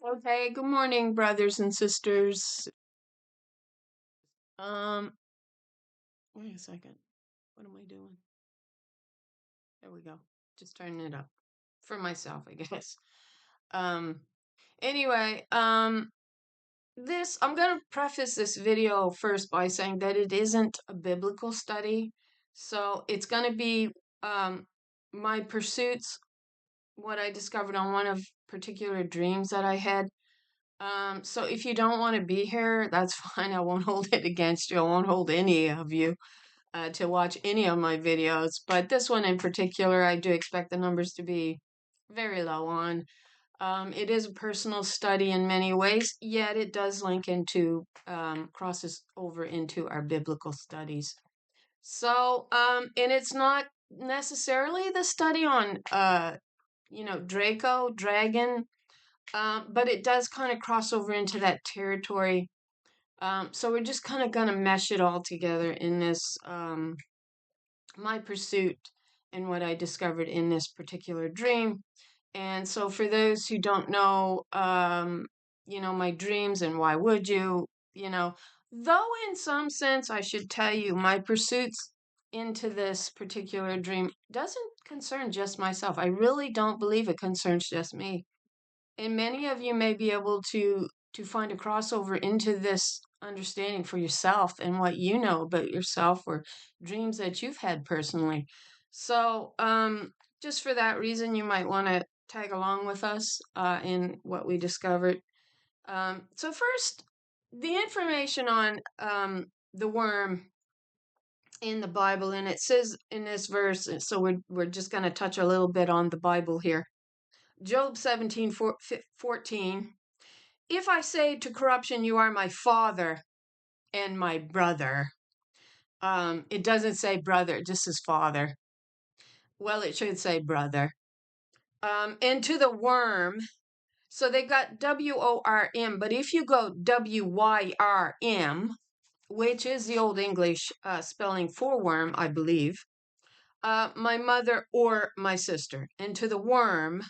Okay, good morning, brothers and sisters. Um, Wait a second. What am I doing? There we go. Just turning it up for myself, I guess. Um, anyway, I'm gonna preface this video first by saying that it isn't a biblical study. So it's gonna be um my pursuits, what I discovered on one of particular dreams that I had. So if you don't want to be here, that's fine. I won't hold it against you. I won't hold any of you to watch any of my videos. But this one in particular, I do expect the numbers to be very low on. It is a personal study in many ways, yet it does link into, crosses over into our biblical studies. So, and it's not necessarily the study on, dragon, but it does kind of cross over into that territory. So we're just kind of going to mesh it all together in this, my pursuit and what I discovered in this particular dream. And so for those who don't know, my dreams and why would you, though in some sense I should tell you my pursuits into this particular dream doesn't concern just myself. I really don't believe it concerns just me. And many of you may be able to find a crossover into this understanding for yourself and what you know about yourself or dreams that you've had personally. So, just for that reason, you might want to tag along with us in what we discovered. So first, the information on the worm in the Bible, and it says in this verse. So we're just going to touch a little bit on the Bible here. Job 17:14. If I say to corruption, you are my father and my brother, it doesn't say brother, it just says father. Well, it should say brother. And to the worm, so they got WORM, but if you go WYRM, which is the Old English spelling for worm, I believe, my mother or my sister. And to the worm,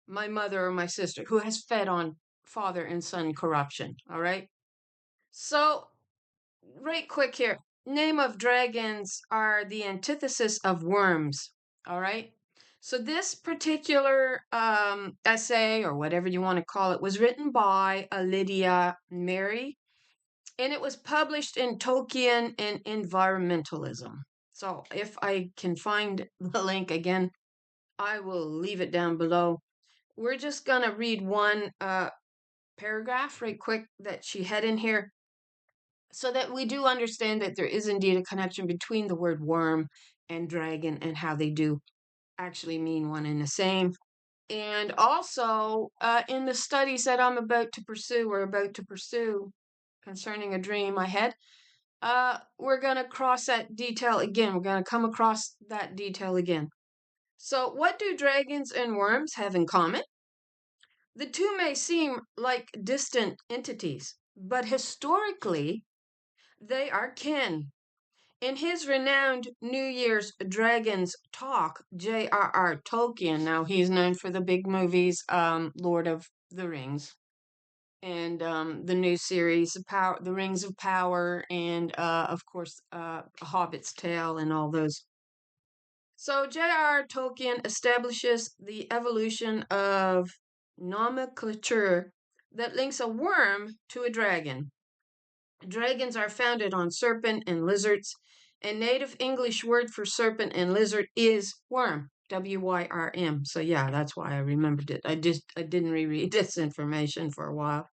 my mother or my sister, who has fed on father and son corruption. All right. So, right quick here, name of dragons are the antithesis of worms. All right. So, this particular essay, or whatever you want to call it, was written by Lydia Mary, and it was published in Tolkien and Environmentalism. So, if I can find the link again, I will leave it down below. We're just going to read one paragraph right quick that she had in here so that we do understand that there is indeed a connection between the word worm and dragon and how they do actually mean one and the same. And also, in the studies that I'm about to pursue or about to pursue concerning a dream I had, we're going to cross that detail again. We're going to come across that detail again. So, what do dragons and worms have in common? The two may seem like distant entities, but historically, they are kin. In his renowned New Year's Dragons Talk, J.R.R. Tolkien, now he's known for the big movies, Lord of the Rings, and the new series, The Rings of Power, and of course, A Hobbit's Tale, and all those. So J.R.R. Tolkien establishes the evolution of nomenclature that links a worm to a dragon. Dragons are founded on serpent and lizards, and native English word for serpent and lizard is worm, WYRM. So yeah, that's why I remembered it. I didn't reread this information for a while.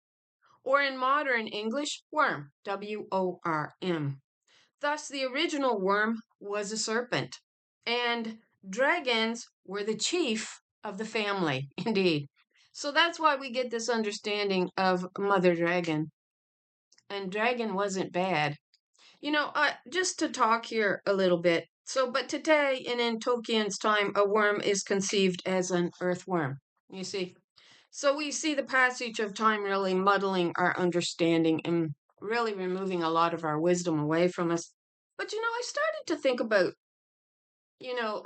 Or in modern English, worm, WORM. Thus, the original worm was a serpent, and dragons were the chief of the family, indeed. So that's why we get this understanding of Mother Dragon. And dragon wasn't bad. Just to talk here a little bit. So, but today and in Tolkien's time, a worm is conceived as an earthworm. You see? So we see the passage of time really muddling our understanding and really removing a lot of our wisdom away from us. But I started to think about,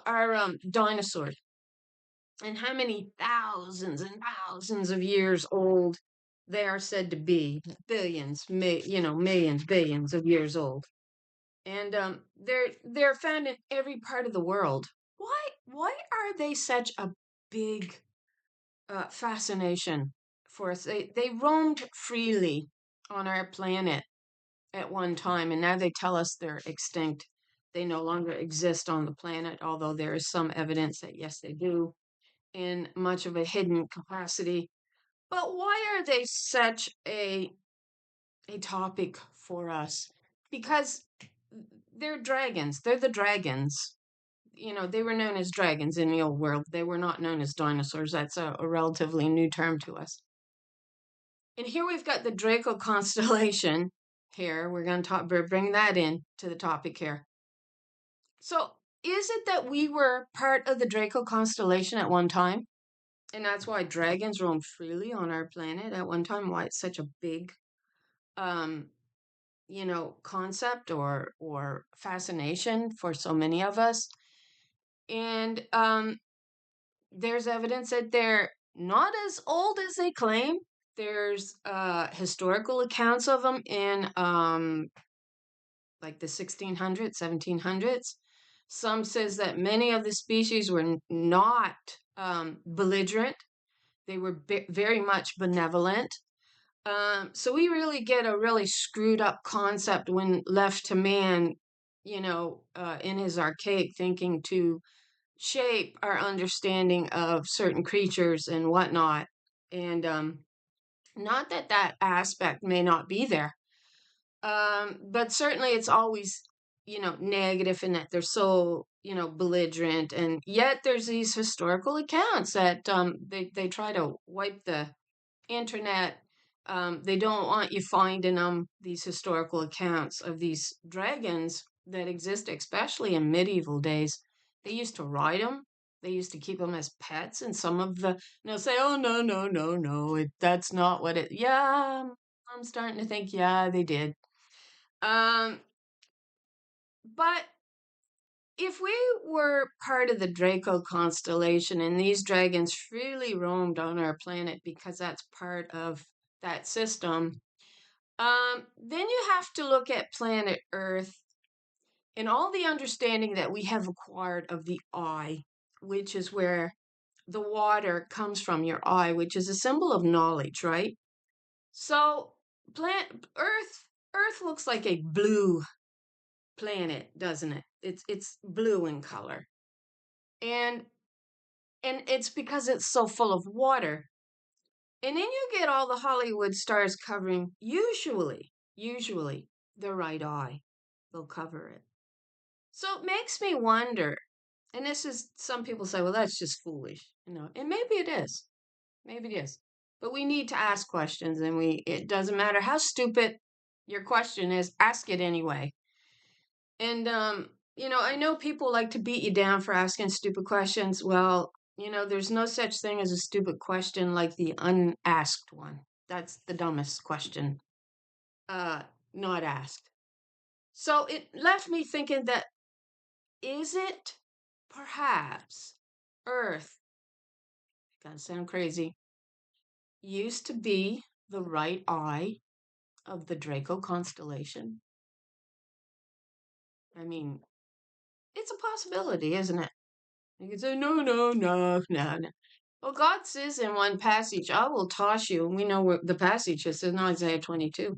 our dinosaurs. and how many thousands and thousands of years old they are said to be. Billions, millions, billions of years old. And they're found in every part of the world. Why are they such a big fascination for us? They roamed freely on our planet at one time, and now they tell us they're extinct. They no longer exist on the planet, although there is some evidence that yes, they do, in much of a hidden capacity. But why are they such a topic for us? Because they're dragons. They're the dragons. They were known as dragons in the old world. They were not known as dinosaurs. That's a relatively new term to us. And here we've got the Draco constellation here. We're going to bring that in to the topic here. So is it that we were part of the Draco constellation at one time? And that's why dragons roam freely on our planet at one time, why it's such a big um, concept or fascination for so many of us. And there's evidence that they're not as old as they claim. There's historical accounts of them in like the 1600s, 1700s. Some says that many of the species were not belligerent. They were very much benevolent. So we really get a really screwed up concept when left to man, in his archaic thinking to shape our understanding of certain creatures and whatnot. And not that that aspect may not be there, but certainly it's always, negative in that they're so, belligerent. And yet there's these historical accounts that they try to wipe the internet. They don't want you finding them, these historical accounts of these dragons that exist, especially in medieval days. They used to ride them. They used to keep them as pets, and some of the, say, oh, no, no, no, no, that's not what it, yeah, I'm starting to think, yeah, they did. Um, but if we were part of the Draco constellation and these dragons freely roamed on our planet because that's part of that system, then you have to look at planet Earth and all the understanding that we have acquired of the eye, which is where the water comes from, your eye, which is a symbol of knowledge, right? So planet Earth looks like a blue planet, doesn't it? It's blue in color. And it's because it's so full of water. And then you get all the Hollywood stars covering usually the right eye. They'll cover it. So it makes me wonder, and this is, some people say, well, that's just foolish, and maybe it is. Maybe it is. But we need to ask questions, and it doesn't matter how stupid your question is, ask it anyway. And I know people like to beat you down for asking stupid questions. Well, there's no such thing as a stupid question like the unasked one. That's the dumbest question, not asked. So it left me thinking that, is it perhaps Earth, gonna sound crazy, used to be the right eye of the Draco constellation? I mean, it's a possibility, isn't it? You can say, no, no, no, no, no. Well, God says in one passage, I will toss you. And we know where the passage is in Isaiah 22.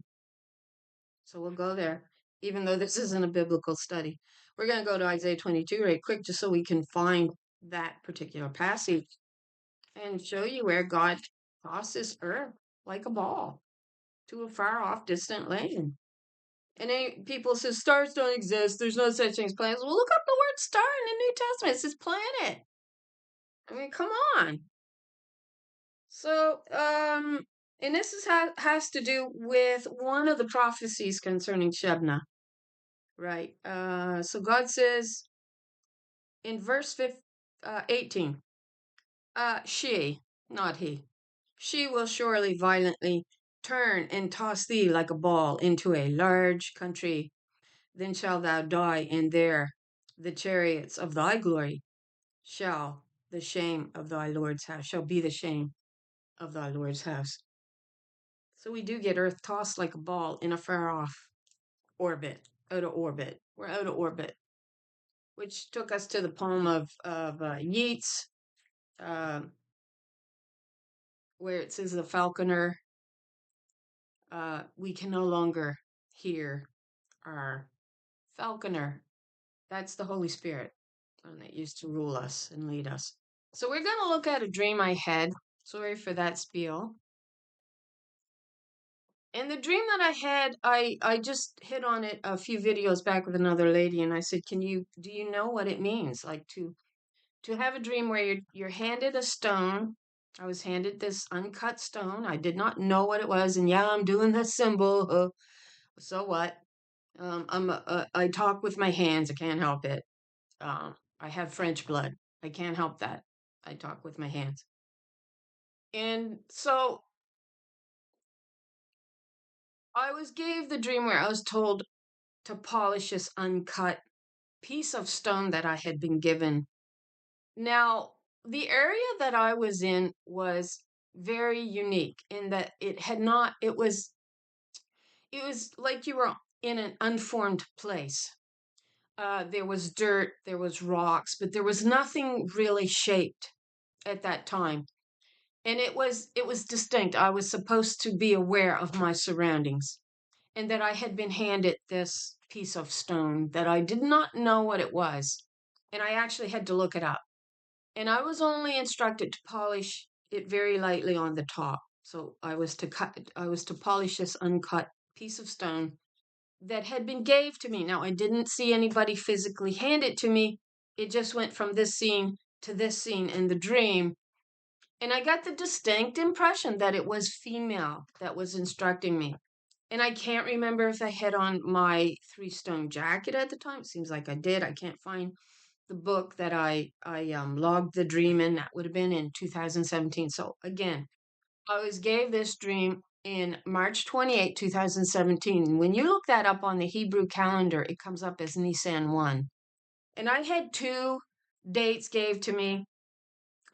So we'll go there, even though this isn't a biblical study. We're going to go to Isaiah 22 right quick, just so we can find that particular passage and show you where God tosses earth like a ball to a far off distant land. And then people say stars don't exist. There's no such thing as planets. Well, look up the word star in the New Testament. It says planet. I mean, come on. So, and this has to do with one of the prophecies concerning Shebna, right? So God says in verse 18, she, not he, she will surely violently turn and toss thee like a ball into a large country. Then shalt thou die, and there the chariots of thy glory shall the shame of thy Lord's house, shall be the shame of thy Lord's house. So we do get Earth tossed like a ball in a far off orbit, out of orbit. We're out of orbit, which took us to the poem of Yeats, uh, where it says the falconer, we can no longer hear our falconer. That's the Holy Spirit, that used to rule us and lead us. So we're going to look at a dream I had. Sorry for that spiel. And the dream that I had, I just hit on it a few videos back with another lady, and I said, do you know what it means? Like to have a dream where you're handed a stone. I was handed this uncut stone. I did not know what it was, and yeah, I'm doing the symbol. So what? I talk with my hands. I can't help it. I have French blood. I can't help that. I talk with my hands. And so I gave the dream where I was told to polish this uncut piece of stone that I had been given. Now, the area that I was in was very unique in that it was like you were in an unformed place. There was dirt, there was rocks, but there was nothing really shaped at that time. And it was distinct. I was supposed to be aware of my surroundings and that I had been handed this piece of stone that I did not know what it was. And I actually had to look it up. And I was only instructed to polish it very lightly on the top. So I was to polish this uncut piece of stone that had been gave to me. Now I didn't see anybody physically hand it to me. It just went from this scene to this scene in the dream. And I got the distinct impression that it was female that was instructing me. And I can't remember if I had on my 3-stone jacket at the time. It seems like I did. I can't find the book that I logged the dream in. That would have been in 2017. So again, I was gave this dream in March 28, 2017. When you look that up on the Hebrew calendar, it comes up as Nisan 1. And I had 2 dates gave to me,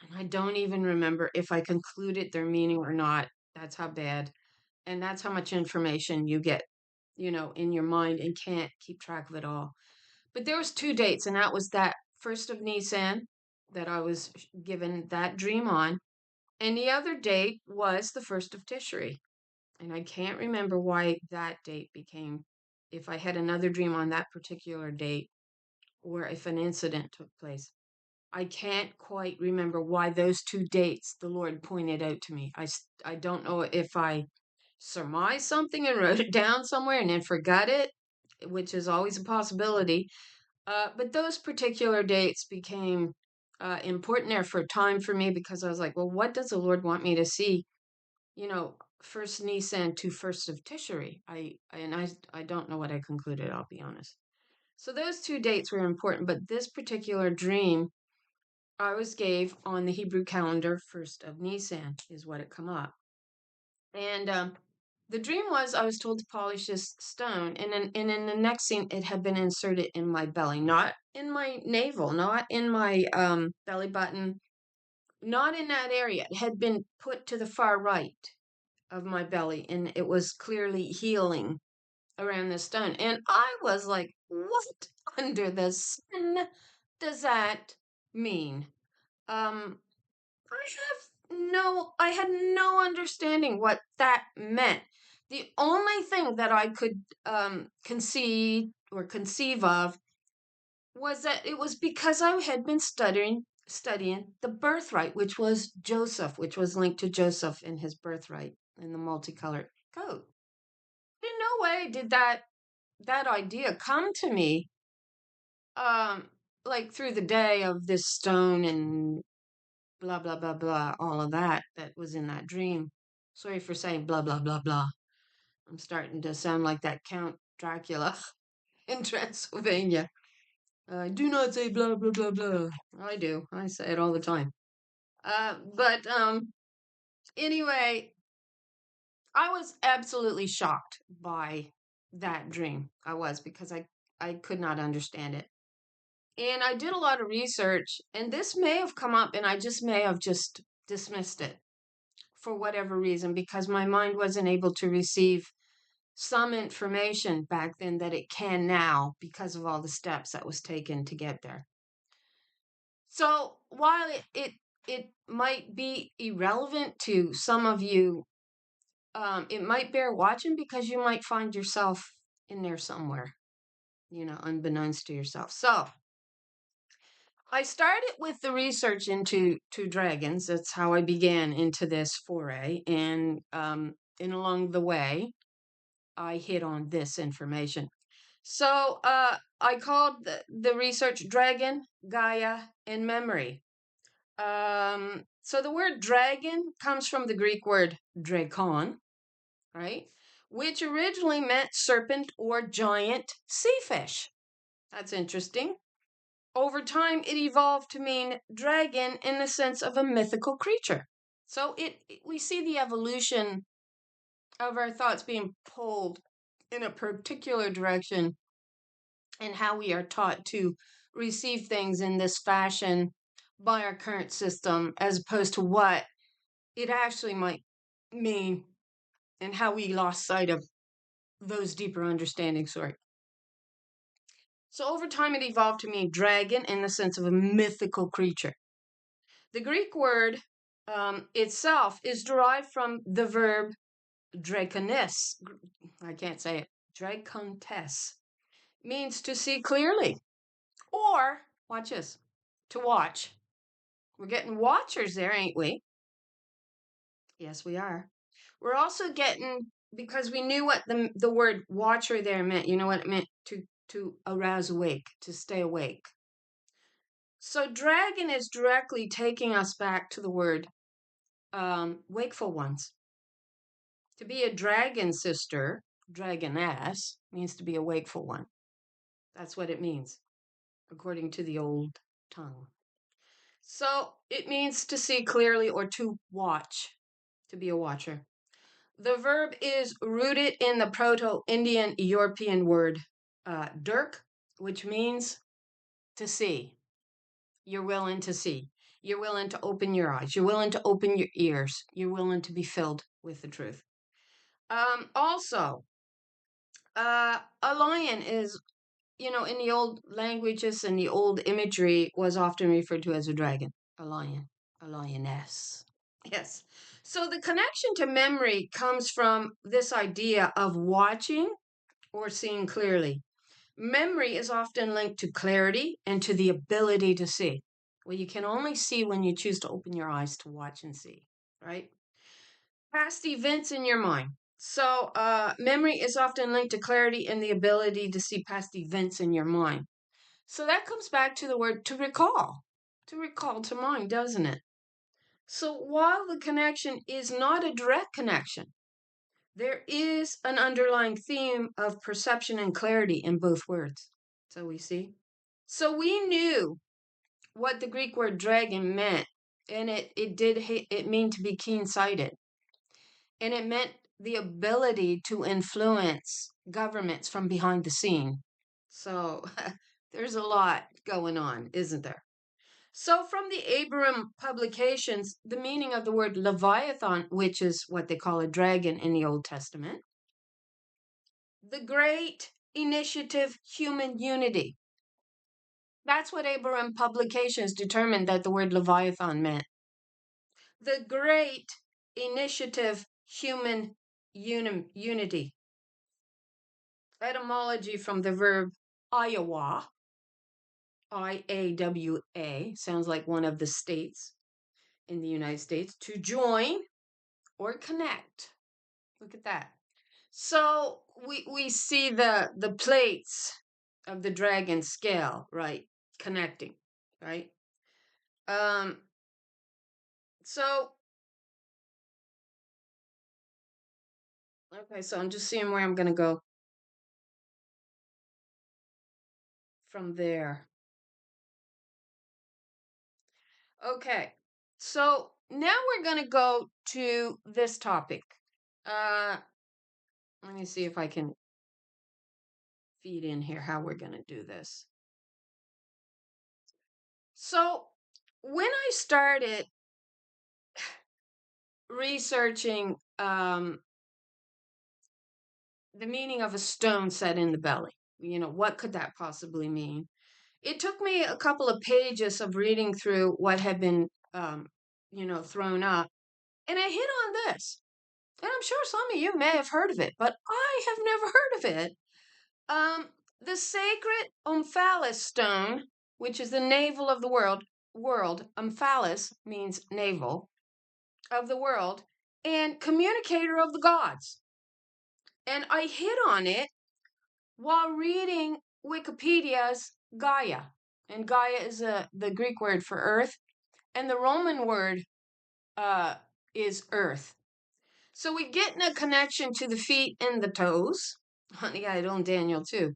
and I don't even remember if I concluded their meaning or not. That's how bad. And that's how much information you get, in your mind and can't keep track of it all. But there was 2 dates, and that was that 1st of Nisan that I was given that dream on. And the other date was the 1st of Tishri. And I can't remember why that date became, if I had another dream on that particular date, or if an incident took place. I can't quite remember why those 2 dates the Lord pointed out to me. I don't know if I surmised something and wrote it down somewhere and then forgot it, which is always a possibility. But those particular dates became important there for a time for me because I was like, well, what does the Lord want me to see? 1st Nisan to 1st of Tishri. I don't know what I concluded, I'll be honest. So those 2 dates were important, but this particular dream I was gave on the Hebrew calendar, 1st of Nisan is what it come up. And the dream was I was told to polish this stone, and in the next scene it had been inserted in my belly, not in my navel, not in my belly button, not in that area. It had been put to the far right of my belly, and it was clearly healing around the stone. And I was like, what under the sun does that mean? I had no understanding what that meant. The only thing that I could conceive of was that it was because I had been studying the birthright, which was Joseph, which was linked to Joseph in his birthright in the multicolored coat. In no way did that idea come to me like through the day of this stone and blah blah blah blah, all of that was in that dream. Sorry for saying blah blah blah blah. I'm starting to sound like that Count Dracula in Transylvania. Do not say blah blah blah blah. I do. I say it all the time. But anyway, I was absolutely shocked by that dream. I was, because I could not understand it. And I did a lot of research, and this may have come up, and I just may have just dismissed it for whatever reason, because my mind wasn't able to receive some information back then that it can now because of all the steps that was taken to get there. So while it might be irrelevant to some of you, it might bear watching because you might find yourself in there somewhere, unbeknownst to yourself. So I started with the research into dragons. That's how I began into this foray, and along the way, I hit on this information. So I called the research Dragon, Gaia, and Memory. So the word dragon comes from the Greek word drakon, right? Which originally meant serpent or giant sea fish. That's interesting. Over time, it evolved to mean dragon in the sense of a mythical creature. So we see the evolution of our thoughts being pulled in a particular direction and how we are taught to receive things in this fashion by our current system as opposed to what it actually might mean and how we lost sight of those deeper understandings. So over time it evolved to mean dragon in the sense of a mythical creature. The Greek word itself is derived from the verb dragoness. I can't say it. Dragoness means to see clearly. Or, watch this, to watch. We're getting watchers there, ain't we? Yes, we are. We're also getting, because we knew what the word watcher there meant. You know what it meant? To arouse awake, to stay awake. So dragon is directly taking us back to the word wakeful ones. To be a dragon sister, dragoness, means to be a wakeful one. That's what it means, according to the old tongue. So it means to see clearly or to watch, to be a watcher. The verb is rooted in the Proto-Indian European word dirk, which means to see. You're willing to see. You're willing to open your eyes. You're willing to open your ears. You're willing to be filled with the truth. Also, a lion is, in the old languages and the old imagery was often referred to as a dragon, a lion, a lioness. Yes. So the connection to memory comes from this idea of watching or seeing clearly. Memory is often linked to clarity and to the ability to see. Well, you can only see when you choose to open your eyes to watch and see, right? Past events in your mind. So, memory is often linked to clarity and the ability to see past events in your mind. So that comes back to the word to recall to mind, doesn't it? So while the connection is not a direct connection, there is an underlying theme of perception and clarity in both words. So we see. So we knew what the Greek word dragon meant, and it mean to be keen-sighted, and it meant the ability to influence governments from behind the scene. So there's a lot going on, isn't there? So from the Abram publications, the meaning of the word Leviathan, which is what they call a dragon in the Old Testament, the great initiative human unity. That's what Abram publications determined that the word Leviathan meant. The great initiative human unity. Etymology from the verb Iowa, IAWA, sounds like one of the states in the United States, to join or connect. Look at that. So we see the plates of the dragon scale, right? Connecting, right? So okay, so I'm just seeing where I'm gonna go from there. Okay, so now we're gonna go to this topic. Let me see if I can feed in here how we're gonna do this. So when I started researching the meaning of a stone set in the belly, what could that possibly mean? It took me a couple of pages of reading through what had been, thrown up, and I hit on this. And I'm sure some of you may have heard of it, but I have never heard of it. The sacred Omphalos Stone, which is the navel of the world. Omphalos means navel of the world, and communicator of the gods. And I hit on it while reading Wikipedia's Gaia. And Gaia is the Greek word for earth, and the Roman word is earth. So we get in a connection to the feet and the toes. Honey, I own Daniel too.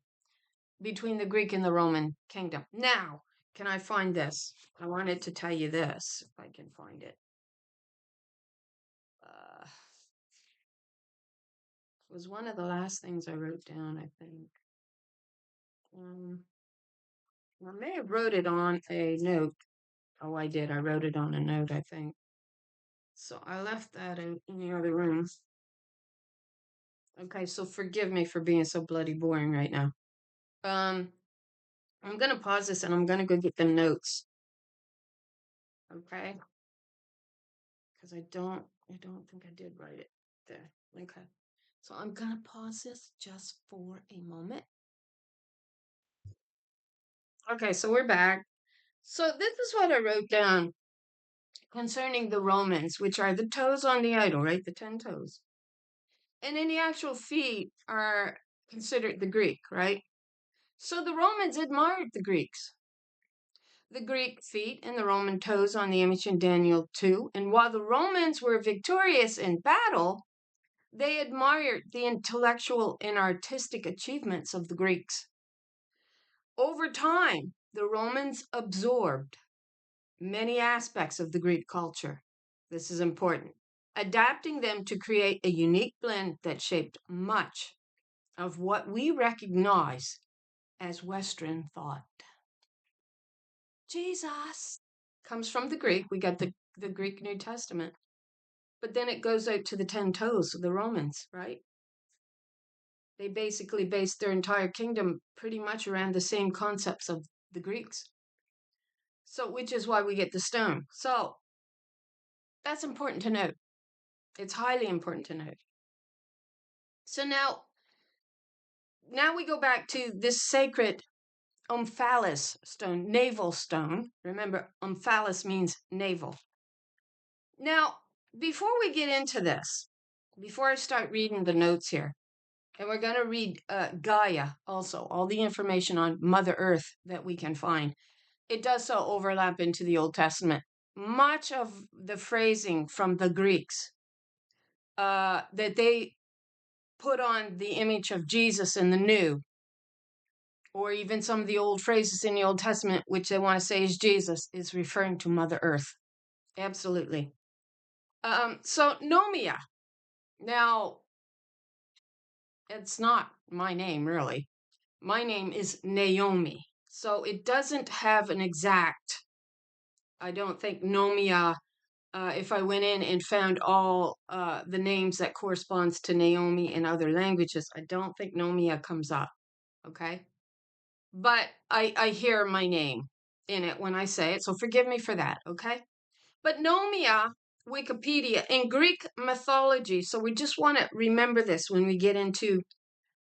Between the Greek and the Roman kingdom. Now, can I find this? I wanted to tell you this, if I can find it. It was one of the last things I wrote down, I think. I may have wrote it on a note. Oh, I did. I wrote it on a note, I think. So I left that in the other room. Okay, so forgive me for being so bloody boring right now. I'm gonna pause this and I'm gonna go get the notes. Okay? Because I don't think I did write it there. Okay. So I'm gonna pause this just for a moment. Okay, so we're back. So this is what I wrote down concerning the Romans, which are the toes on the idol, right? The 10 toes. And then the actual feet are considered the Greek, right? So the Romans admired the Greeks. The Greek feet and the Roman toes on the image in Daniel 2. And while the Romans were victorious in battle, they admired the intellectual and artistic achievements of the Greeks. Over time, the Romans absorbed many aspects of the Greek culture. This is important. Adapting them to create a unique blend that shaped much of what we recognize as Western thought. Jesus comes from the Greek. We got the Greek New Testament. But then it goes out to the 10 toes of the Romans, right? They basically based their entire kingdom pretty much around the same concepts of the Greeks. So, which is why we get the stone. So, that's important to note. It's highly important to note. So now we go back to this sacred Omphalos stone, navel stone. Remember, Omphalos means navel. Now, before we get into this, before I start reading the notes here, and we're going to read Gaia also, all the information on Mother Earth that we can find. It does so overlap into the Old Testament. Much of the phrasing from the Greeks that they put on the image of Jesus in the New, or even some of the old phrases in the Old Testament, which they want to say is Jesus, is referring to Mother Earth. Absolutely. So Nomia. Now, it's not my name, really. My name is Naomi. So it doesn't have an exact, I don't think, Nomia. If I went in and found all the names that corresponds to Naomi in other languages, I don't think Nomia comes up. Okay? But I hear my name in it when I say it, so forgive me for that, okay? But Nomia, Wikipedia, in Greek mythology, so we just want to remember this when we get into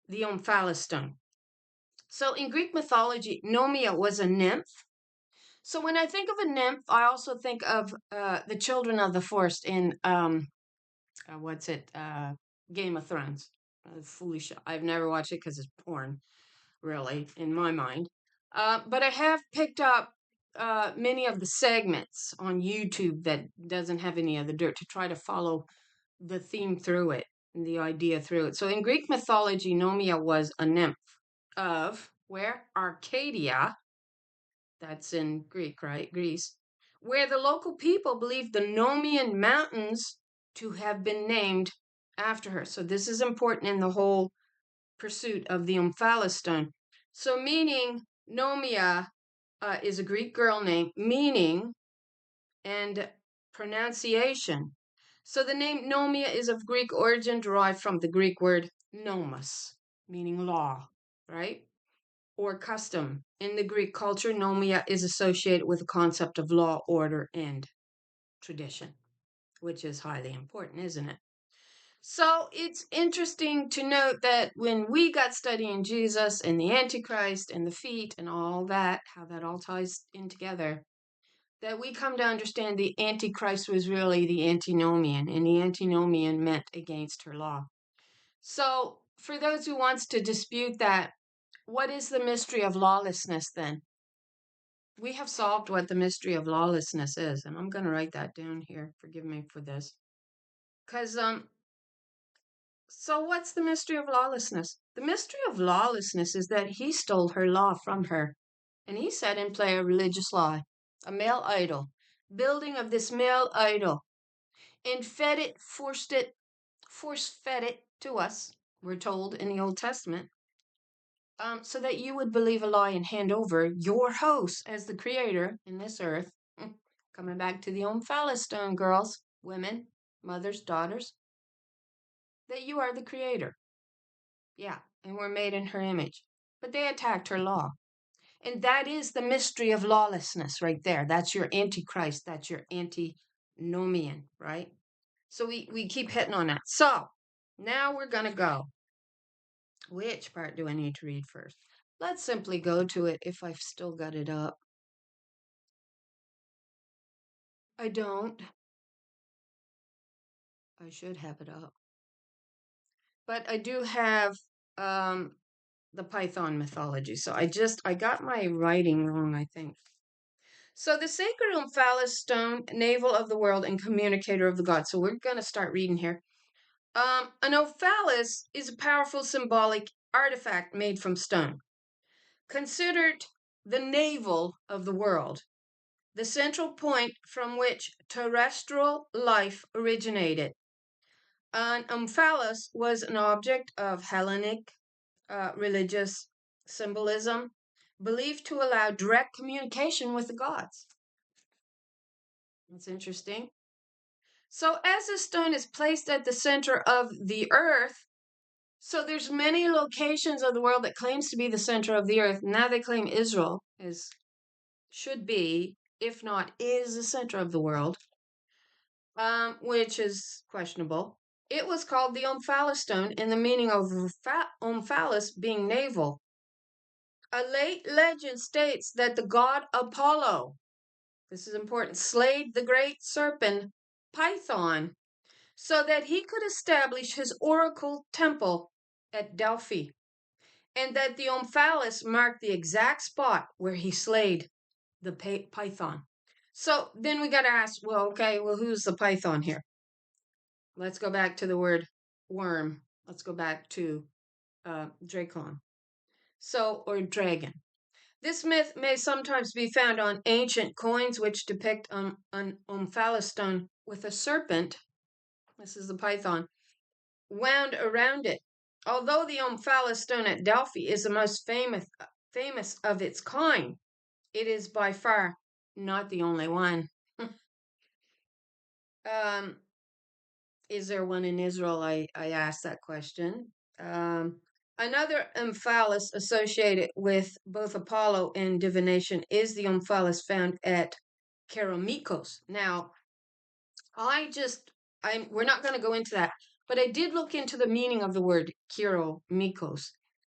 the Omphalos Stone. So in Greek mythology, Nomia was a nymph. So when I think of a nymph, I also think of the children of the forest in, Game of Thrones. Foolish. I've never watched it because it's porn, really, in my mind. But I have picked up many of the segments on YouTube that doesn't have any of the dirt to try to follow the theme through it and the idea through it. So in Greek mythology, Nomia was a nymph of where? Arcadia. That's in Greek, right? Greece. Where the local people believed the Nomian mountains to have been named after her. So this is important in the whole pursuit of the Omphalos Stone. So meaning Nomia is a Greek girl name, meaning and pronunciation. So the name Nomia is of Greek origin, derived from the Greek word nomos, meaning law, right? Or custom. In the Greek culture, Nomia is associated with the concept of law, order, and tradition, which is highly important, isn't it? So it's interesting to note that when we got studying Jesus and the Antichrist and the feet and all that, how that all ties in together, that we come to understand the Antichrist was really the antinomian, and the antinomian meant against her law. So for those who wants to dispute that, what is the mystery of lawlessness then? We have solved what the mystery of lawlessness is, and I'm going to write that down here. Forgive me for this. Because, so what's the mystery of lawlessness? The mystery of lawlessness is that he stole her law from her, and he set in play a religious lie, a male idol, building of this male idol, and force-fed it to us, we're told in the Old Testament, so that you would believe a lie and hand over your host as the creator in this earth. Coming back to the Omphalos Stone, girls, women, mothers, daughters, that you are the creator. Yeah, and we're made in her image. But they attacked her law. And that is the mystery of lawlessness right there. That's your antichrist. That's your antinomian, right? So we keep hitting on that. So now we're going to go. Which part do I need to read first? Let's simply go to it if I've still got it up. I don't. I should have it up. But I do have the Python mythology. So I got my writing wrong, I think. So the sacred Omphalos stone, navel of the world and communicator of the gods. So we're going to start reading here. An Omphalos is a powerful symbolic artifact made from stone, considered the navel of the world, the central point from which terrestrial life originated. An Omphalos was an object of Hellenic religious symbolism, believed to allow direct communication with the gods. That's interesting. So as the stone is placed at the center of the earth, so there's many locations of the world that claims to be the center of the earth. Now they claim Israel should be, if not is, the center of the world, which is questionable. It was called the Omphalos stone in the meaning of Omphalos being navel. A late legend states that the god Apollo, this is important, slayed the great serpent Python so that he could establish his oracle temple at Delphi, and that the Omphalos marked the exact spot where he slayed the python. So then we got to ask, well, okay, well, who's the python here? Let's go back to the word worm. Let's go back to Dracon. So, or dragon. This myth may sometimes be found on ancient coins which depict an Omphalos stone with a serpent, this is the python, wound around it. Although the Omphalos stone at Delphi is the most famous of its kind, it is by far not the only one. Is there one in Israel? I asked that question. Another Omphalos associated with both Apollo and divination is the Omphalos found at Keramikos. Now, we're not going to go into that, but I did look into the meaning of the word Keramikos.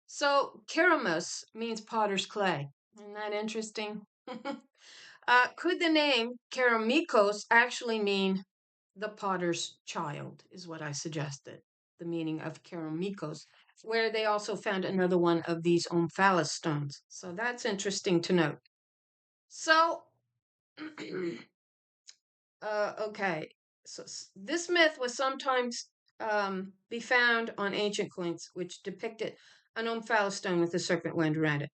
So, keramos means potter's clay. Isn't that interesting? Could the name Keramikos actually mean the potter's child, is what I suggested, the meaning of Keramikos, where they also found another one of these Omphalos stones. So that's interesting to note. So, okay, so this myth was sometimes be found on ancient coins, which depicted an Omphalos stone with a serpent wound around it.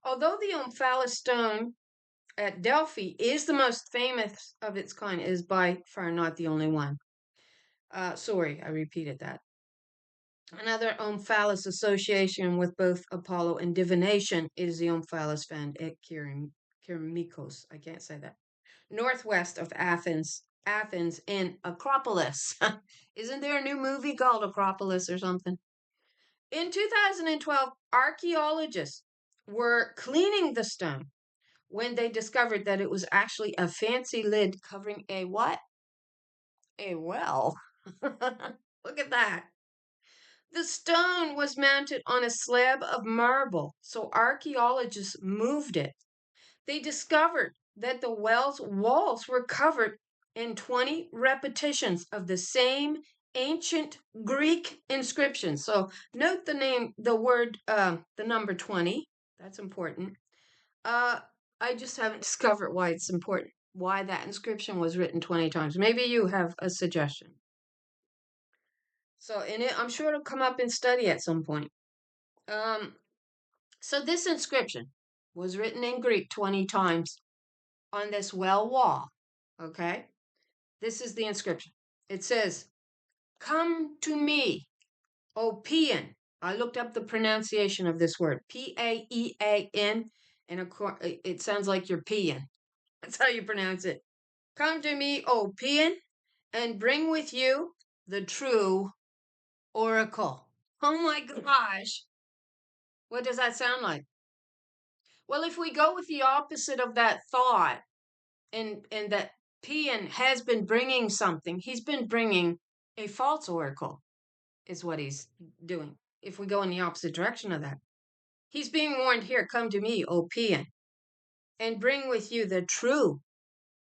Although the Omphalos stone at Delphi is the most famous of its kind, is by far not the only one. Sorry, I repeated that. Another Omphalos association with both Apollo and divination is the Omphalos found at Kyrmikos, I can't say that. Northwest of Athens, in Acropolis. Isn't there a new movie called Acropolis or something? In 2012, archaeologists were cleaning the stone when they discovered that it was actually a fancy lid covering a what? A well. Look at that. The stone was mounted on a slab of marble, so archaeologists moved it. They discovered that the well's walls were covered in 20 repetitions of the same ancient Greek inscription. So note the number 20. That's important. I just haven't discovered why it's important, why that inscription was written 20 times. Maybe you have a suggestion. So I'm sure it'll come up in study at some point. So this inscription was written in Greek 20 times on this well wall. Okay? This is the inscription. It says, "Come to me, O Paean." I looked up the pronunciation of this word, Paean, and of course, it sounds like you're peeing. That's how you pronounce it. "Come to me, O Paean, and bring with you the true oracle." Oh my gosh. What does that sound like? Well, if we go with the opposite of that thought, and that Paean has been bringing something, he's been bringing a false oracle, is what he's doing. If we go in the opposite direction of that, he's being warned here, "Come to me, O Paean, and bring with you the true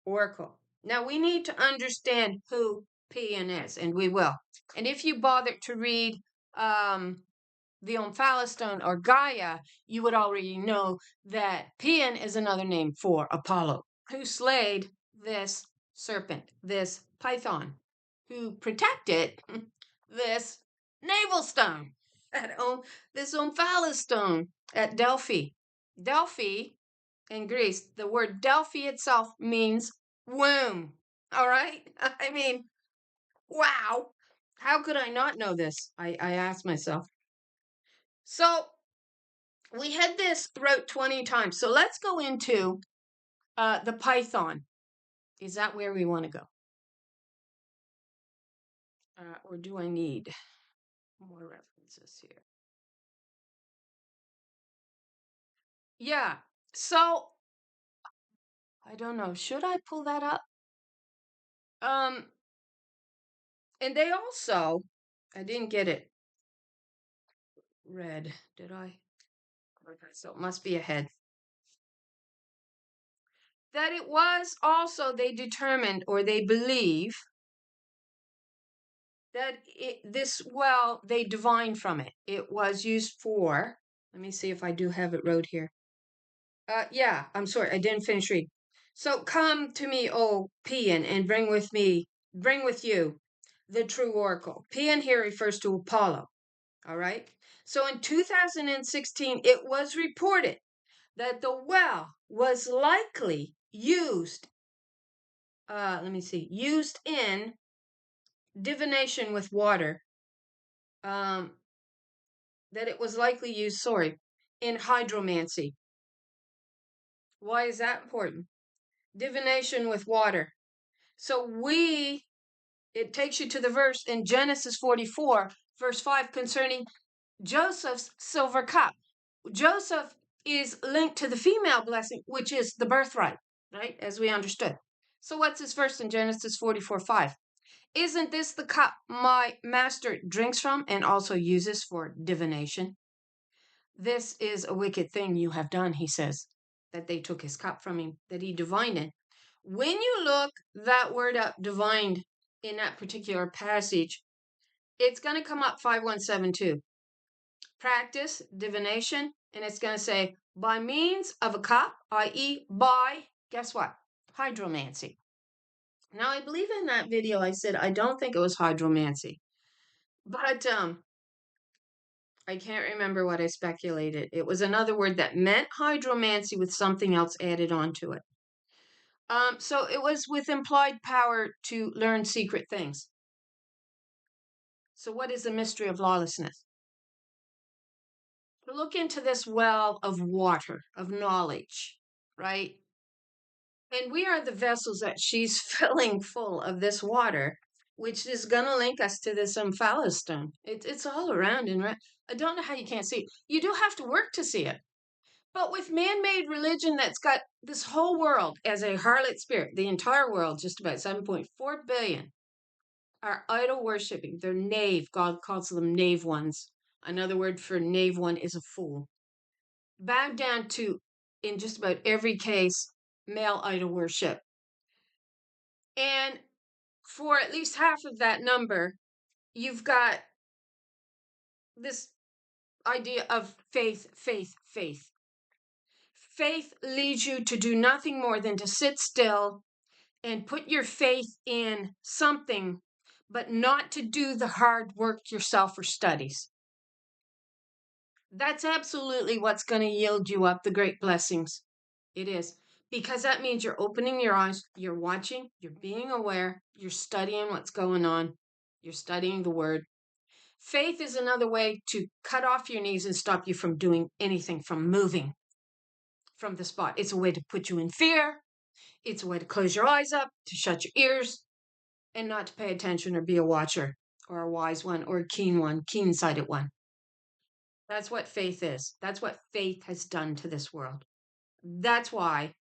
oracle." Now we need to understand who Paean is, and we will. And if you bother to read the Omphalos Stone or Gaia, you would already know that Paean is another name for Apollo, who slayed this serpent, this python, who protected this navel stone, this Omphalos Stone at Delphi. Delphi in Greece, the word Delphi itself means womb. All right? I mean, wow. How could I not know this? I asked myself. So we had this wrote 20 times. So let's go into the Python. Is that where we want to go? Or do I need more references here? Yeah. So I don't know. Should I pull that up? And they also, I didn't get it read, did I? Okay, so it must be ahead. That it was also, they determined or they believe that this well, they divined from it. It was used for, let me see if I do have it wrote here. Yeah, I'm sorry, I didn't finish reading. So come to me, O Paean, and bring with you the true oracle. Paean here refers to Apollo. All right. So in 2016, it was reported that the well was likely used used in divination with water. That it was likely used, in hydromancy. Why is that important? Divination with water. So it takes you to the verse in Genesis 44, verse 5, concerning Joseph's silver cup. Joseph is linked to the female blessing, which is the birthright, right? As we understood. So what's this verse in Genesis 44, 5? "Isn't this the cup my master drinks from and also uses for divination? This is a wicked thing you have done," he says, that they took his cup from him, that he divined it. When you look that word up, divined, in that particular passage, it's going to come up 5172. Practice divination, and it's going to say, by means of a cup, i.e., by, guess what? Hydromancy. Now, I believe in that video I said I don't think it was hydromancy, but I can't remember what I speculated. It was another word that meant hydromancy with something else added onto it. So it was with implied power to learn secret things. So what is the mystery of lawlessness? To look into this well of water, of knowledge, right? And we are the vessels that she's filling full of this water, which is going to link us to this Omphalos Stone. It's all around. I don't know how you can't see it. You do have to work to see it. But with man-made religion that's got this whole world as a harlot spirit, the entire world, just about 7.4 billion, are idol worshipping. They're knave. God calls them knave ones. Another word for knave one is a fool. Bow down to, in just about every case, male idol worship. And for at least half of that number, you've got this idea of faith, faith, faith. Faith leads you to do nothing more than to sit still and put your faith in something, but not to do the hard work yourself or studies. That's absolutely what's going to yield you up the great blessings. It is. Because that means you're opening your eyes, you're watching, you're being aware, you're studying what's going on, you're studying the word. Faith is another way to cut off your knees and stop you from doing anything, from moving from the spot. It's a way to put you in fear. It's a way to close your eyes up, to shut your ears, and not to pay attention or be a watcher or a wise one or a keen-sighted one. That's what faith is. That's what faith has done to this world. That's why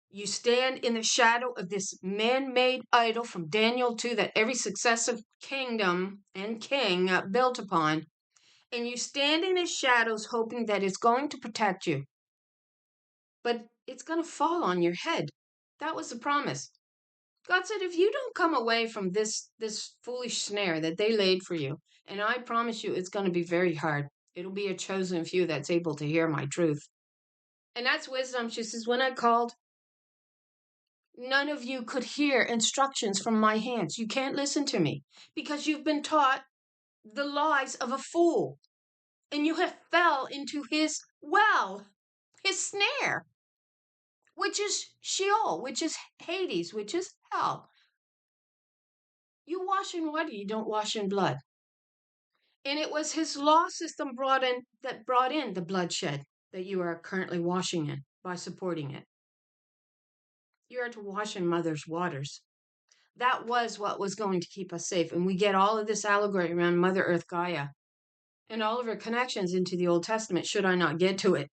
you stand in the shadow of this man-made idol from Daniel 2 that every successive kingdom and king built upon, and you stand in its shadows hoping that it's going to protect you. But it's going to fall on your head. That was the promise. God said, if you don't come away from this foolish snare that they laid for you, and I promise you it's going to be very hard. It'll be a chosen few that's able to hear my truth. And that's wisdom. She says, when I called, none of you could hear instructions from my hands. You can't listen to me because you've been taught the lies of a fool. And you have fell into his his snare, which is Sheol, which is Hades, which is hell. You wash in water, you don't wash in blood. And it was his law system brought in the bloodshed that you are currently washing in by supporting it. You are to wash in mother's waters. That was what was going to keep us safe. And we get all of this allegory around Mother Earth Gaia and all of her connections into the Old Testament, should I not get to it.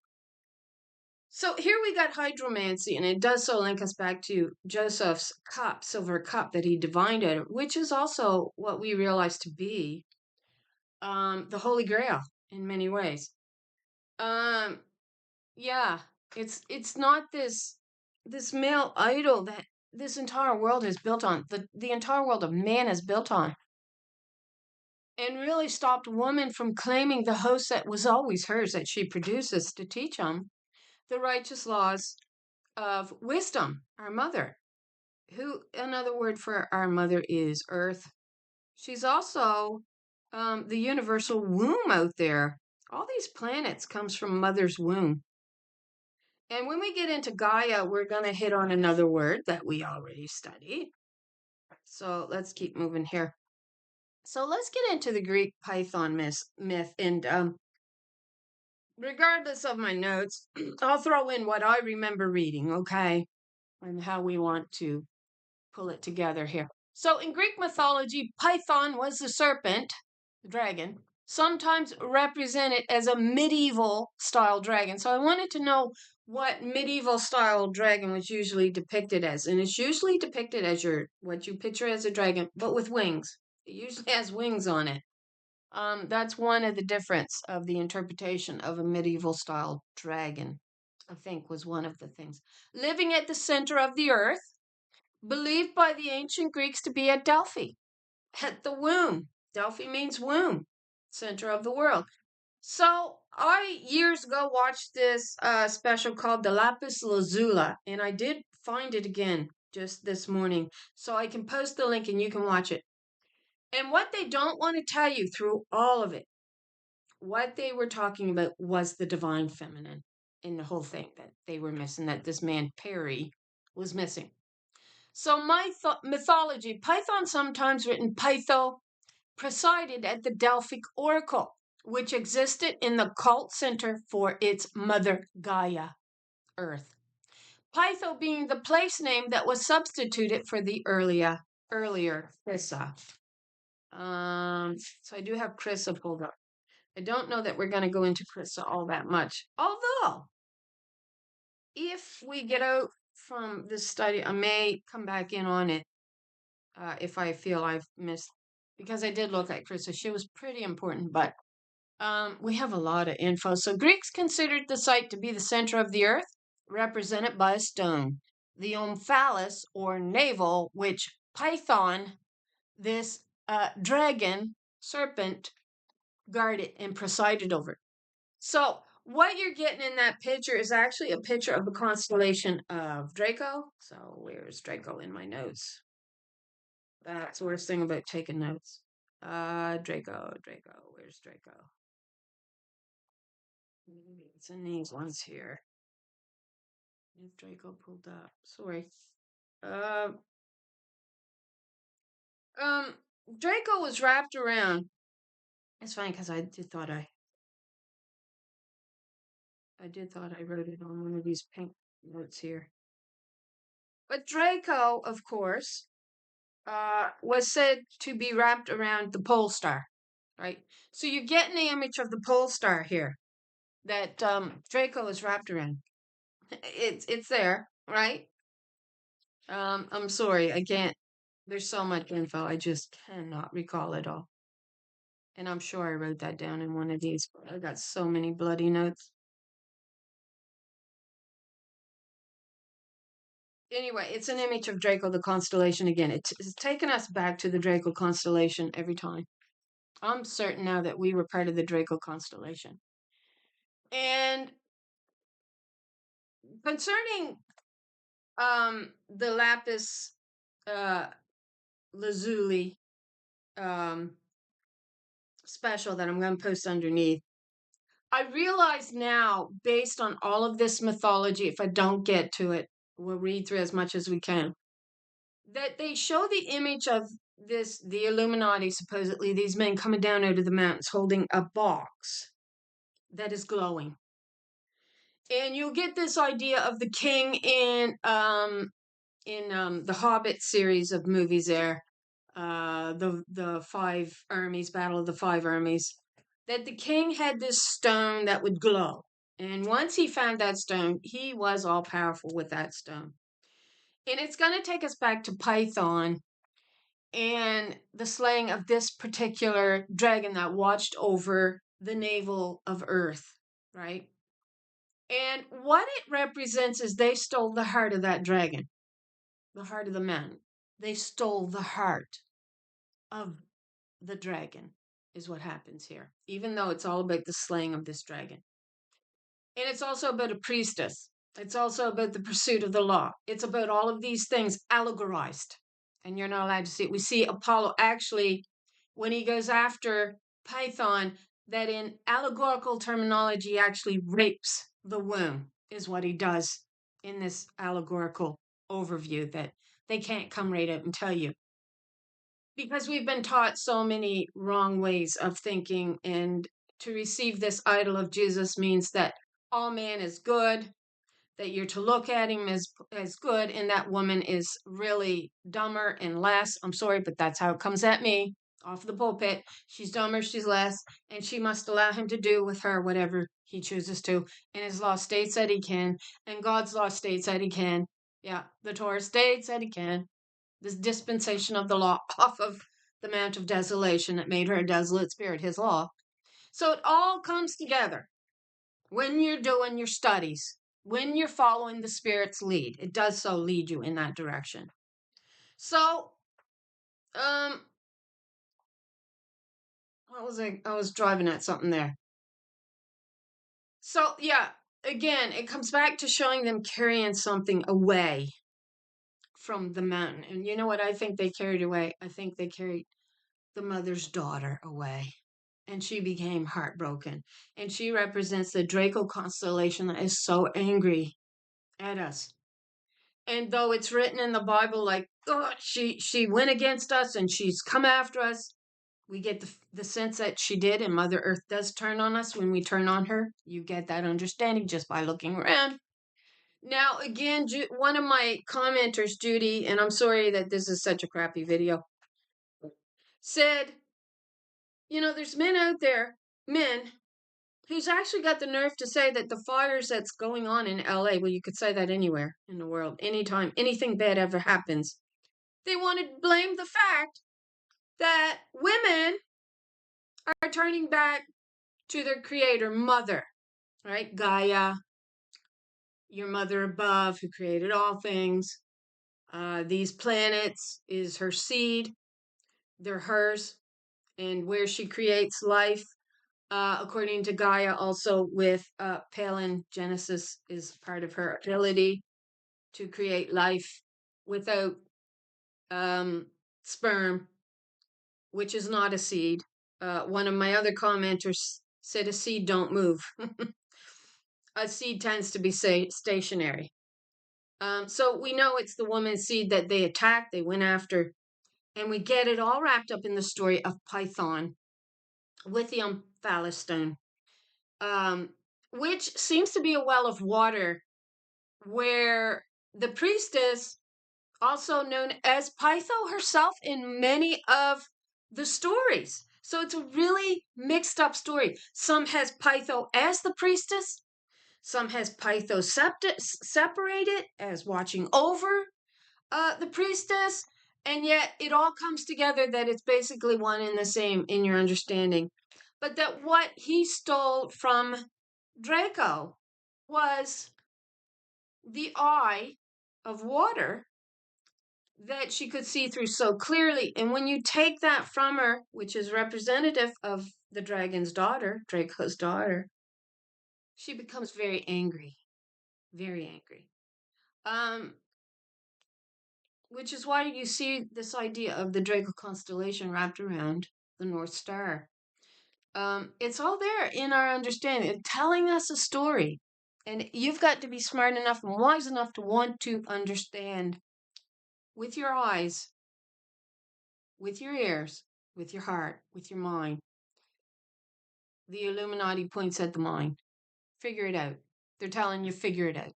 So here we got hydromancy, and it does so link us back to Joseph's cup, silver cup that he divined it, which is also what we realize to be the Holy Grail in many ways. Yeah, it's not this male idol that this entire world is built on, the entire world of man is built on, and really stopped woman from claiming the host that was always hers, that she produces to teach them the righteous laws of wisdom, our mother, who another word for our mother is earth. She's also the universal womb out there. All these planets comes from mother's womb. And when we get into Gaia, we're going to hit on another word that we already studied. So let's keep moving here. So let's get into the Greek Python myth. And regardless of my notes, I'll throw in what I remember reading, okay? And how we want to pull it together here. So in Greek mythology, Python was the serpent, the dragon, sometimes represented as a medieval style dragon. So I wanted to know what medieval style dragon was usually depicted as. And it's usually depicted as what you picture as a dragon, but with wings. It usually has wings on it. That's one of the difference of the interpretation of a medieval style dragon, I think, was one of the things. Living at the center of the earth, believed by the ancient Greeks to be at Delphi, at the womb. Delphi means womb, center of the world. So I years ago watched this special called The Lapis Lazuli, and I did find it again just this morning. So I can post the link and you can watch it. And what they don't want to tell you through all of it, what they were talking about was the divine feminine in the whole thing that they were missing, that this man Perry was missing. So my mythology, Python, sometimes written Pytho, presided at the Delphic oracle, which existed in the cult center for its mother Gaia, Earth. Pytho being the place name that was substituted for the earlier Crissa. So I do have Crissa pulled up. I don't know that we're going to go into Crissa all that much. Although, if we get out from this study, I may come back in on it if I feel I've missed, because I did look at Crissa. She was pretty important, but we have a lot of info. So Greeks considered the site to be the center of the earth, represented by a stone. The Omphalos, or navel, which Python, this dragon, serpent, guarded and presided over. So what you're getting in that picture is actually a picture of the constellation of Draco. So where's Draco in my notes? That's the worst thing about taking notes. Draco, where's Draco? Maybe it's in these ones here. If Draco pulled up. Sorry. Draco was wrapped around. It's fine because I did thought I wrote it on one of these pink notes here. But Draco, of course, was said to be wrapped around the pole star, right? So you're getting the image of the pole star here that Draco is wrapped around. It's there, right? I'm sorry, I can't. There's so much info, I just cannot recall it all. And I'm sure I wrote that down in one of these, but I got so many bloody notes. Anyway, it's an image of Draco, the constellation again. It's taken us back to the Draco constellation every time. I'm certain now that we were part of the Draco constellation. And concerning the lapis lazuli special that I'm going to post underneath, I realize now, based on all of this mythology, if I don't get to it, we'll read through as much as we can, that they show the image of the Illuminati, supposedly, these men coming down out of the mountains holding a box that is glowing. And you'll get this idea of the king in the Hobbit series of movies there, the five armies, Battle of the Five Armies, that the king had this stone that would glow. And once he found that stone, he was all powerful with that stone. And it's going to take us back to Python and the slaying of this particular dragon that watched over the navel of Earth, right? And what it represents is they stole the heart of that dragon, the heart of the man. They stole the heart of the dragon, is what happens here, even though it's all about the slaying of this dragon. And it's also about a priestess. It's also about the pursuit of the law. It's about all of these things allegorized. And you're not allowed to see it. We see Apollo actually, when he goes after Python, that in allegorical terminology actually rapes the womb, is what he does in this allegorical overview that they can't come right out and tell you. Because we've been taught so many wrong ways of thinking, and to receive this idol of Jesus means that all man is good, that you're to look at him as good, and that woman is really dumber and less. I'm sorry, but that's how it comes at me off the pulpit. She's dumber, she's less, and she must allow him to do with her whatever he chooses to. And his law states that he can, and God's law states that he can. Yeah, the Torah states that he can. This dispensation of the law off of the Mount of Desolation that made her a desolate spirit, his law. So it all comes together when you're doing your studies, when you're following the Spirit's lead. It does so lead you in that direction. So, what was I was driving at something there. So, yeah, again, it comes back to showing them carrying something away from the mountain. And you know what I think they carried away? I think they carried the mother's daughter away. And she became heartbroken. And she represents the Draco constellation that is so angry at us. And though it's written in the Bible like, oh, she went against us and she's come after us, we get the sense that she did, and Mother Earth does turn on us when we turn on her. You get that understanding just by looking around. Now, again, one of my commenters, Judy, and I'm sorry that this is such a crappy video, said, there's men out there, men, who's actually got the nerve to say that the fires that's going on in LA, well, you could say that anywhere in the world, anytime anything bad ever happens, they want to blame the fact that women are turning back to their creator, mother, right? Gaia, your mother above who created all things. These planets is her seed. They're hers. And where she creates life, according to Gaia, also with Genesis is part of her ability to create life without sperm, which is not a seed. One of my other commenters said a seed don't move. A seed tends to be stationary. So we know it's the woman's seed that they attacked, they went after, and we get it all wrapped up in the story of Python with the Omphalos Stone, which seems to be a well of water where the priestess, also known as Pytho herself in many of the stories. So it's a really mixed up story. Some has Pytho as the priestess, some has Pytho separated as watching over the priestess, and yet it all comes together that it's basically one and the same in your understanding. But that what he stole from Draco was the eye of water that she could see through so clearly. And when you take that from her, which is representative of the dragon's daughter, Draco's daughter, she becomes very angry, very angry. Which is why you see this idea of the Draco constellation wrapped around the North Star. It's all there in our understanding, telling us a story. And you've got to be smart enough and wise enough to want to understand with your eyes, with your ears, with your heart, with your mind. The Illuminati points at the mind. Figure it out. They're telling you, figure it out.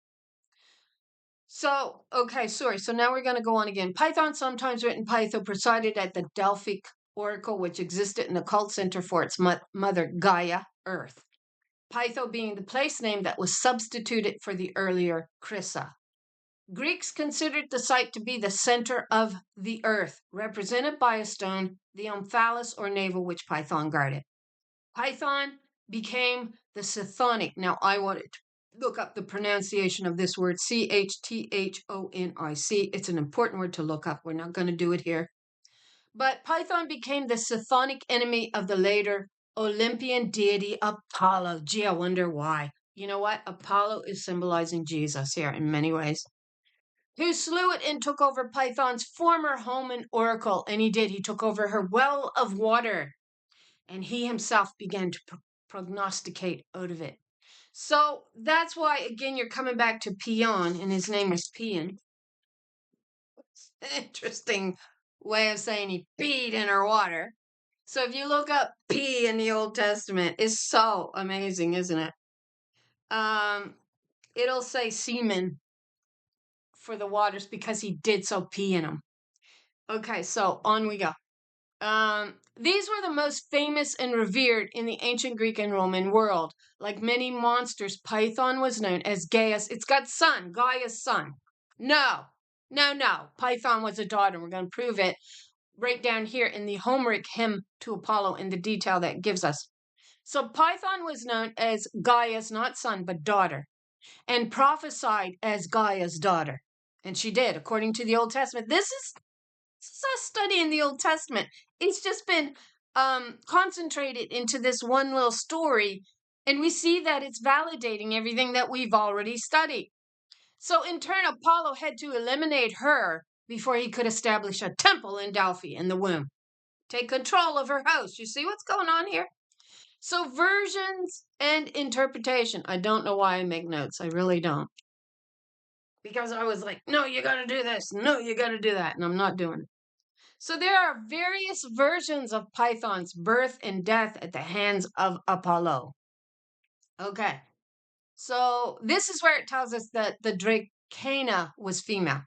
So, okay, sorry. So now we're going to go on again. Python, sometimes written Pytho, presided at the Delphic oracle, which existed in the cult center for its mother, Gaia, Earth. Pytho being the place name that was substituted for the earlier Chrysa. Greeks considered the site to be the center of the earth, represented by a stone, the Omphalos or navel, which Python guarded. Python became the Chthonic. Now, I wanted to look up the pronunciation of this word, Chthonic. It's an important word to look up. We're not going to do it here. But Python became the chthonic enemy of the later Olympian deity Apollo. Gee, I wonder why. You know what? Apollo is symbolizing Jesus here in many ways. Who slew it and took over Python's former home and oracle. And he did. He took over her well of water. And he himself began to prognosticate out of it. So that's why, again, you're coming back to Peon, and his name is Peon. Interesting way of saying he peed in her water. So if you look up pee in the Old Testament, it's so amazing, isn't it? It'll say semen for the waters because he did so pee in them. Okay, so on we go. These were the most famous and revered in the ancient Greek and Roman world. Like many monsters, Python was known as Gaia's. It's got son, Gaia's son. No. Python was a daughter. We're going to prove it right down here in the Homeric hymn to Apollo in the detail that gives us. So Python was known as Gaia's, not son, but daughter, and prophesied as Gaia's daughter. And she did, according to the Old Testament. This is us studying the Old Testament. It's just been concentrated into this one little story, and we see that it's validating everything that we've already studied. So in turn, Apollo had to eliminate her before he could establish a temple in Delphi in the womb. Take control of her host. You see what's going on here? So versions and interpretation. I don't know why I make notes. I really don't. Because I was like, no, you got to do this. No, you got to do that. And I'm not doing it. So there are various versions of Python's birth and death at the hands of Apollo. Okay. So this is where it tells us that the Dragoness was female.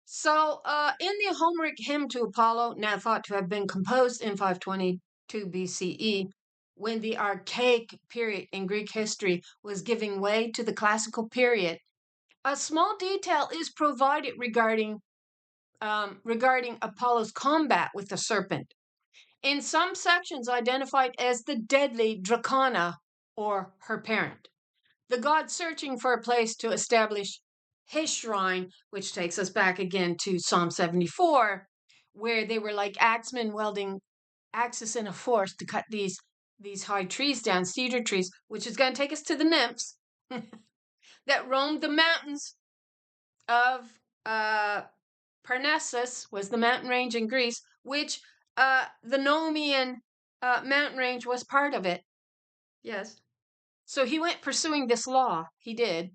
So in the Homeric hymn to Apollo, now thought to have been composed in 522 BCE, when the archaic period in Greek history was giving way to the classical period, a small detail is provided regarding Apollo's combat with the serpent. In some sections identified as the deadly Draconess, or her parent. The god searching for a place to establish his shrine, which takes us back again to Psalm 74, where they were like axemen wielding axes in a forest to cut these high trees down, cedar trees, which is going to take us to the nymphs that roamed the mountains of Parnassus, was the mountain range in Greece, which the Nomian mountain range was part of it. Yes. So he went pursuing this law. He did.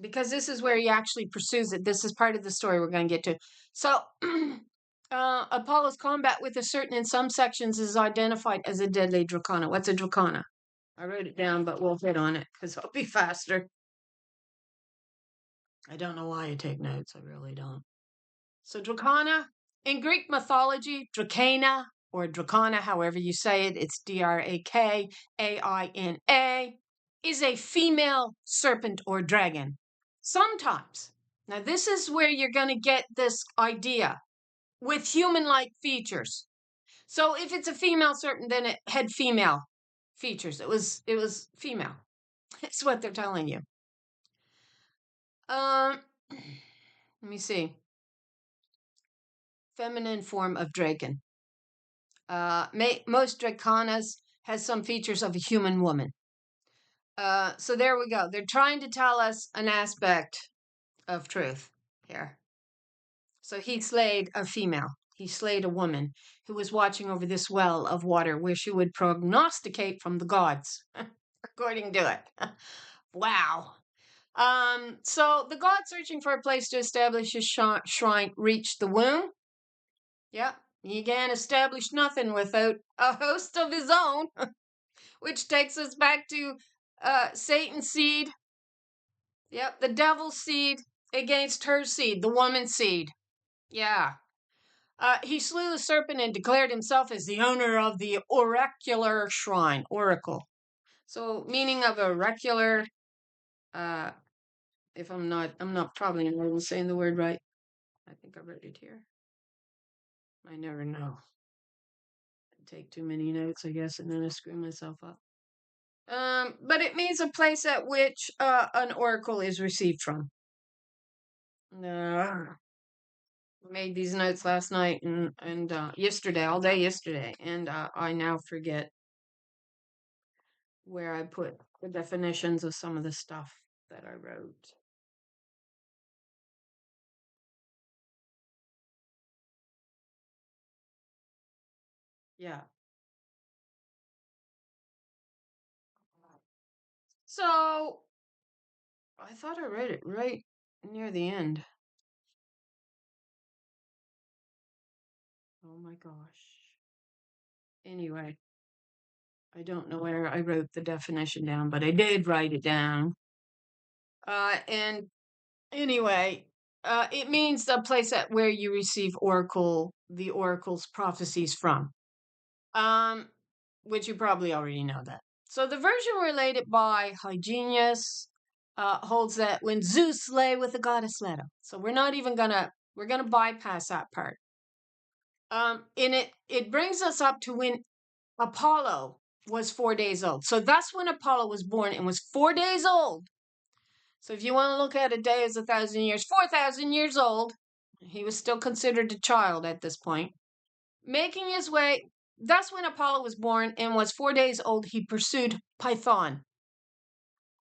Because this is where he actually pursues it. This is part of the story we're going to get to. So Apollo's combat with a certain in some sections is identified as a deadly Draconess. What's a Draconess? I wrote it down, but we'll hit on it because it'll be faster. I don't know why I take notes. I really don't. So Draconess, in Greek mythology, Dracaena, or Dracana, however you say it, it's Drakaina, is a female serpent or dragon. Sometimes. Now, this is where you're going to get this idea with human-like features. So if it's a female serpent, then it had female features. It was female. It's what they're telling you. Let me see. Feminine form of dragon. Most Draconess has some features of a human woman. So there we go. They're trying to tell us an aspect of truth here. So he slayed a female. He slayed a woman who was watching over this well of water where she would prognosticate from the gods, according to it. Wow. So the god searching for a place to establish his shrine reached the womb. Yep. He again established nothing without a host of his own, which takes us back to Satan's seed. Yep, the devil's seed against her seed, the woman's seed. Yeah. He slew the serpent and declared himself as the owner of the oracular shrine, oracle. So, meaning of oracular, if I'm not probably not even saying the word right. I think I wrote it here. I never know. I take too many notes, I guess, and then I screw myself up. But it means a place at which an oracle is received from. Made these notes last night and yesterday, all day yesterday, and I now forget where I put the definitions of some of the stuff that I wrote. Yeah. So I thought I wrote it right near the end. Oh my gosh. Anyway, I don't know where I wrote the definition down, but I did write it down. And anyway, it means the place at where you receive the oracle's prophecies from. Which you probably already know that. So the version related by Hyginus holds that when Zeus lay with the goddess Leto. So we're gonna bypass that part. In it brings us up to when Apollo was 4 days old. So that's when Apollo was born and was 4 days old. So if you want to look at a day as 1,000 years, 4,000 years old, he was still considered a child at this point. Making his way, that's when Apollo was born and was 4 days old, he pursued Python.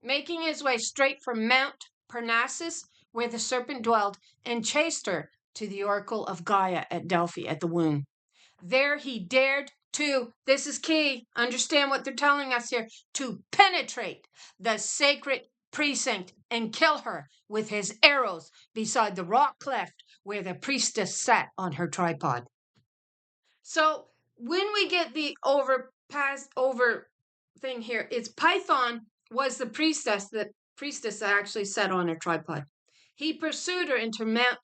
Making his way straight from Mount Parnassus, where the serpent dwelled, and chased her to the oracle of Gaia at Delphi at the womb. There he dared to, this is key, understand what they're telling us here, to penetrate the sacred precinct and kill her with his arrows beside the rock cleft where the priestess sat on her tripod. So when we get the over thing here, it's Python was the priestess that actually sat on a tripod. He pursued her into Mount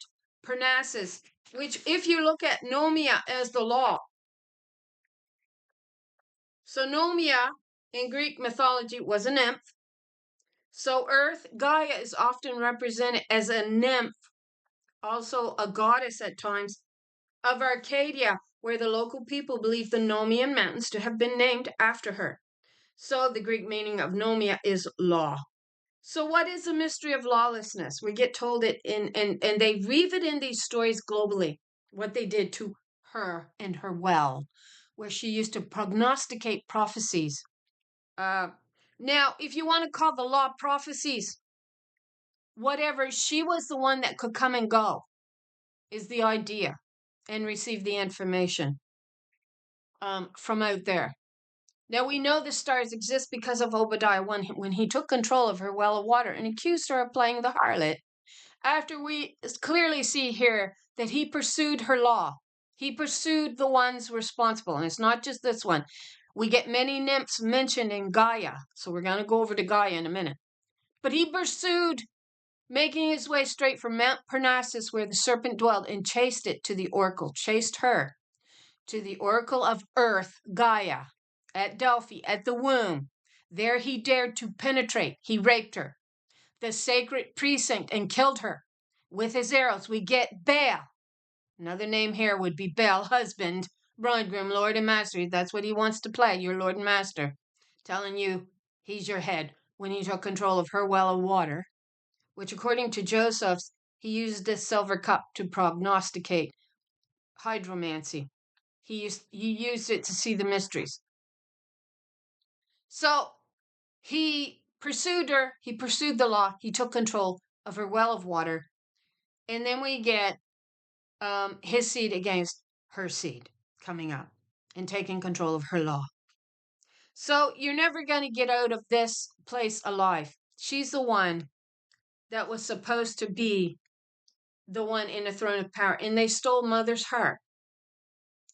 Parnassus, which, if you look at nomia as the law, so nomia in Greek mythology was a nymph. So Earth, Gaia, is often represented as a nymph, also a goddess at times, of Arcadia, where the local people believe the Nomian mountains to have been named after her. So the Greek meaning of nomia is law. So what is the mystery of lawlessness? We get told it and they weave it in these stories globally, what they did to her and her well, where she used to prognosticate prophecies. Now, if you want to call the law prophecies, whatever, she was the one that could come and go, is the idea, and receive the information from out there. Now, we know the stars exist because of Obadiah 1, when he took control of her well of water and accused her of playing the harlot. After we clearly see here that he pursued her law, he pursued the ones responsible, and it's not just this one. We get many nymphs mentioned in Gaia, so we're going to go over to Gaia in a minute. But he pursued, making his way straight from Mount Parnassus, where the serpent dwelled, and chased it to the oracle, chased her to the oracle of earth, Gaia, at Delphi, at the womb. There he dared to penetrate. He raped her, the sacred precinct, and killed her with his arrows. We get Baal. Another name here would be Baal, husband, bridegroom, lord, and master. That's what he wants to play, your lord and master, telling you he's your head when he took control of her well of water, which, according to Joseph's, he used this silver cup to prognosticate hydromancy. He used it to see the mysteries. So he pursued her, he pursued the law, he took control of her well of water, and then we get his seed against her seed coming up and taking control of her law. So you're never going to get out of this place alive. She's the one that was supposed to be the one in the throne of power, and they stole mother's heart,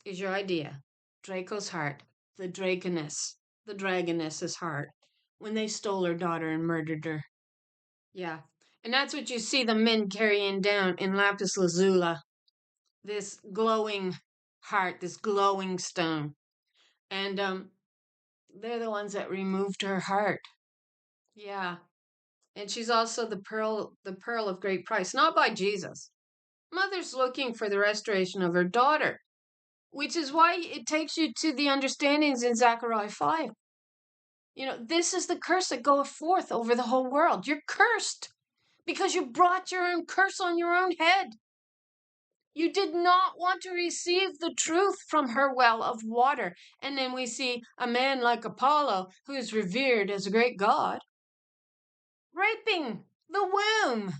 is your idea. Draco's heart, the dragoness' heart, when they stole her daughter and murdered her. Yeah. And that's what you see the men carrying down in lapis lazuli, this glowing heart, this glowing stone. And they're the ones that removed her heart. Yeah. And she's also the pearl of great price, not by Jesus. Mother's looking for the restoration of her daughter, which is why it takes you to the understandings in Zechariah 5. You know, this is the curse that goeth forth over the whole world. You're cursed because you brought your own curse on your own head. You did not want to receive the truth from her well of water. And then we see a man like Apollo, who is revered as a great god, raping the womb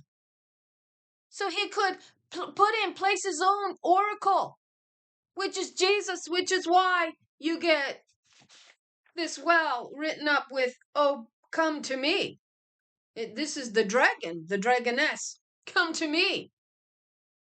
so he could put in place his own oracle, which is Jesus, which is why you get this well written up with, "Oh, come to me." This is the dragon, the dragoness. Come to me.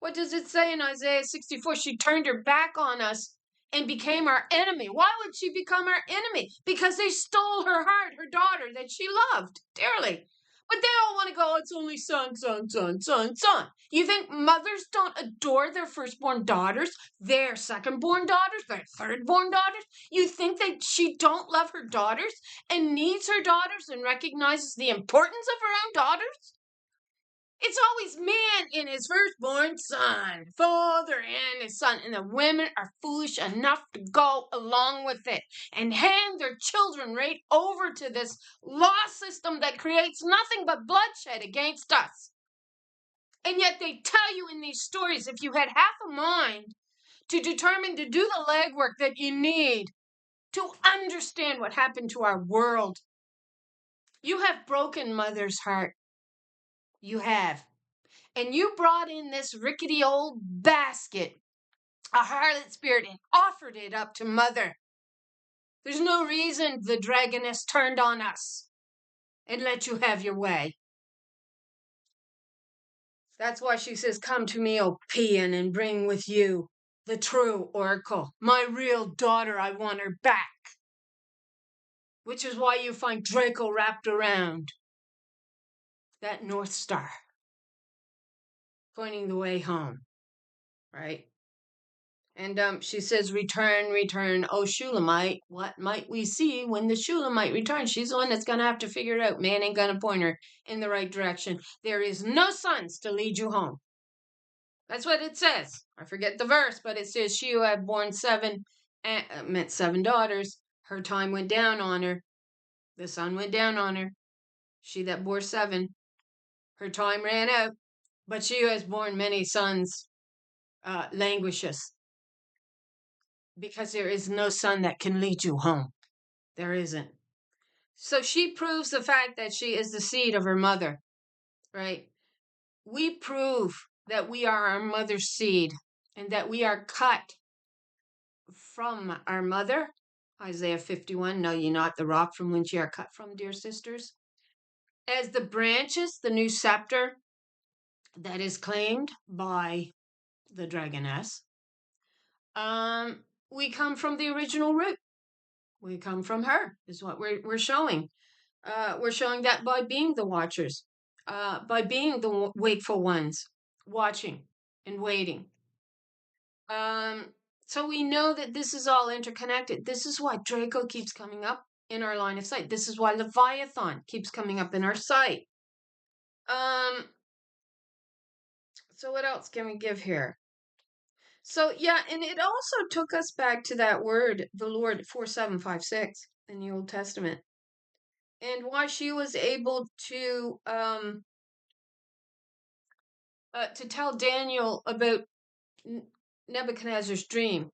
What does it say in Isaiah 64? She turned her back on us and became our enemy. Why would she become our enemy? Because they stole her heart, her daughter that she loved dearly. But they all want to go, it's only son, son, son, son, son. You think mothers don't adore their firstborn daughters, their secondborn daughters, their thirdborn daughters? You think that she don't love her daughters and needs her daughters and recognizes the importance of her own daughters? It's always man and his firstborn son, father and his son, and the women are foolish enough to go along with it and hand their children right over to this law system that creates nothing but bloodshed against us. And yet they tell you in these stories, if you had half a mind to determine to do the legwork that you need to understand what happened to our world, you have broken mother's heart. You have. And you brought in this rickety old basket, a harlot spirit, and offered it up to mother. There's no reason the dragoness turned on us and let you have your way. That's why she says, come to me, O paean, and bring with you the true oracle. My real daughter, I want her back. which is why you find Draco wrapped around that North Star, pointing the way home, right? And she says, return, return, O Shulamite. What might we see when the Shulamite returns? She's the one that's going to have to figure it out. Man ain't going to point her in the right direction. There is no sons to lead you home. That's what it says. I forget the verse, but it says, she who had borne meant 7 daughters. Her time went down on her. The sun went down on her. She that bore 7, her time ran out. But she who has borne many sons languishes, because there is no son that can lead you home. There isn't. So she proves the fact that she is the seed of her mother, right? We prove that we are our mother's seed and that we are cut from our mother. Isaiah 51, know ye not the rock from whence ye are cut from, dear sisters? As the branches, the new scepter that is claimed by the Dragoness, we come from the original root. We come from her, is what we're showing. We're showing that by being the watchers, by being the wakeful ones, watching and waiting. So we know that this is all interconnected. This is why Draco keeps coming up in our line of sight. This is why Leviathan keeps coming up in our sight. So what else can we give here? So yeah, and it also took us back to that word, the Lord, 4756 in the Old Testament, and why she was able to tell Daniel about Nebuchadnezzar's dream.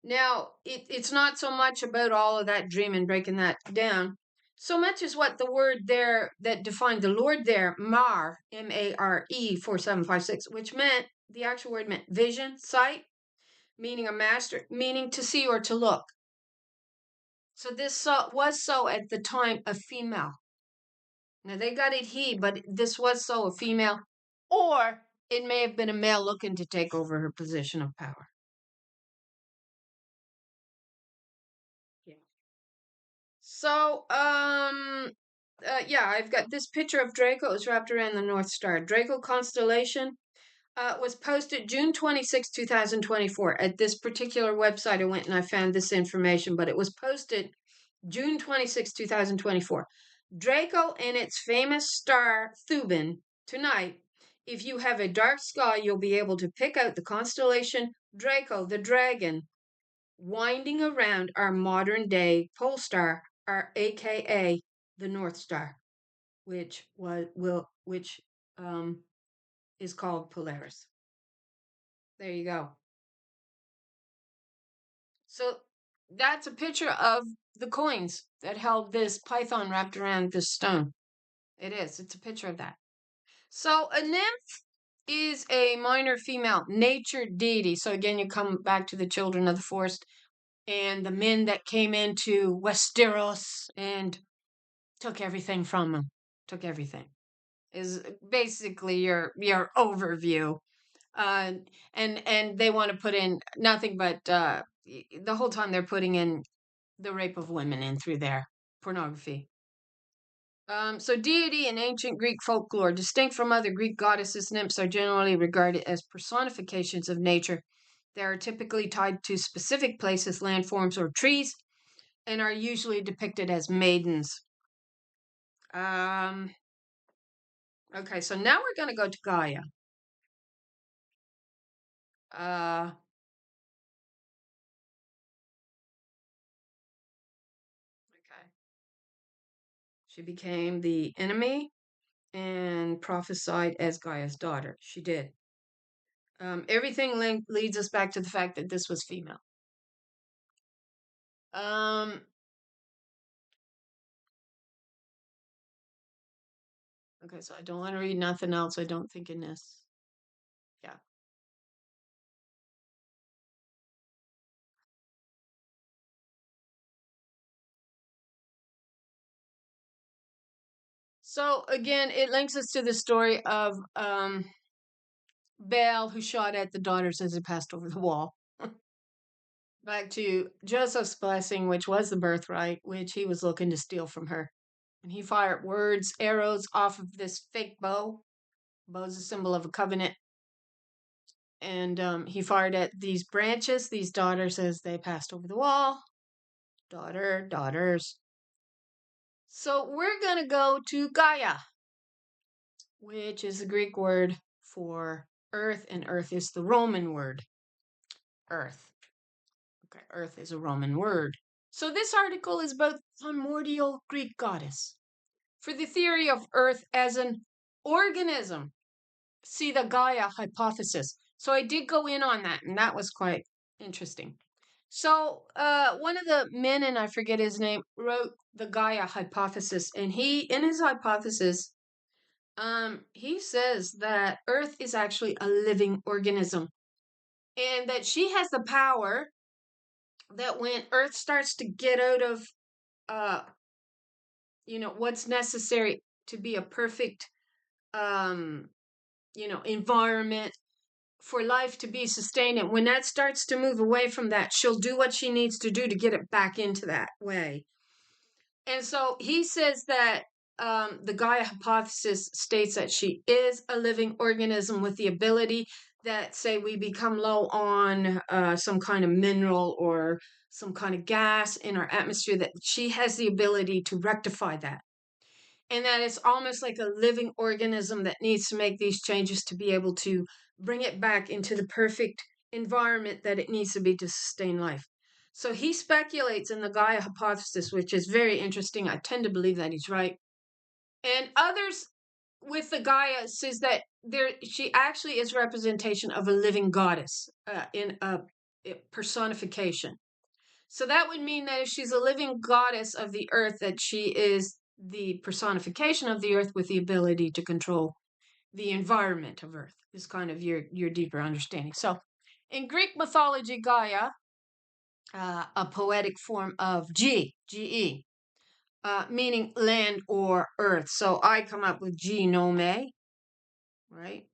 Now, it's not so much about all of that dream and breaking that down, so much as what the word there that defined the Lord there, Myrrh, M-A-R-E 4756, which meant, the actual word meant vision, sight, meaning a master, meaning to see or to look. So this was so at the time a female. Now they got it he, but this was so a female, or it may have been a male looking to take over her position of power. Yeah. So, yeah, I've got this picture of Draco. It was wrapped around the North Star. Draco Constellation was posted June 26, 2024. At this particular website, I went and I found this information, but it was posted June 26, 2024. Draco and its famous star Thuban tonight. If you have a dark sky, you'll be able to pick out the constellation Draco, the dragon, winding around our modern day pole star, our AKA the North Star, which is called Polaris. There you go. So that's a picture of the coins that held this python wrapped around this stone. It is. It's a picture of that. So a nymph is a minor female nature deity. So again, you come back to the children of the forest and the men that came into Westeros and took everything from them. Took everything. Is basically your overview. And they want to put in nothing but the whole time they're putting in the rape of women in through there, pornography. So deity in ancient Greek folklore, distinct from other Greek goddesses, nymphs are generally regarded as personifications of nature. They are typically tied to specific places, landforms, or trees, and are usually depicted as maidens. Okay, so now we're going to go to Gaia. Okay. She became the enemy and prophesied as Gaia's daughter. She did. Everything leads us back to the fact that this was female. Okay, so I don't want to read nothing else, I don't think, in this. Yeah. So again, it links us to the story of Baal, who shot at the daughters as he passed over the wall. back to Joseph's blessing, which was the birthright, which he was looking to steal from her. And he fired words, arrows off of this fake bow. Bow's a symbol of a covenant. And he fired at these branches, these daughters, as they passed over the wall. Daughters. So we're going to go to Gaia, which is the Greek word for earth, and earth is the Roman word. Earth. Okay, earth is a Roman word. So this article is about primordial Greek goddess. For the theory of earth as an organism, see the Gaia hypothesis. So I did go in on that, and that was quite interesting. So one of the men, and I forget his name, wrote the Gaia hypothesis, and in his hypothesis, he says that Earth is actually a living organism, and that she has the power that when Earth starts to get out of, what's necessary to be a perfect, environment for life to be sustained, and when that starts to move away from that, she'll do what she needs to do to get it back into that way. And so he says that the Gaia hypothesis states that she is a living organism with the ability that, say, we become low on some kind of mineral or some kind of gas in our atmosphere, that she has the ability to rectify that. And that it's almost like a living organism that needs to make these changes to be able to bring it back into the perfect environment that it needs to be to sustain life. So he speculates in the Gaia hypothesis, which is very interesting. I tend to believe that he's right. And others with the Gaia says that she actually is representation of a living goddess in a personification. So that would mean that if she's a living goddess of the earth, that she is the personification of the earth with the ability to control the environment of earth, is kind of your deeper understanding. So in Greek mythology, Gaia, a poetic form of Ge, meaning land or earth. So I come up with genome, right?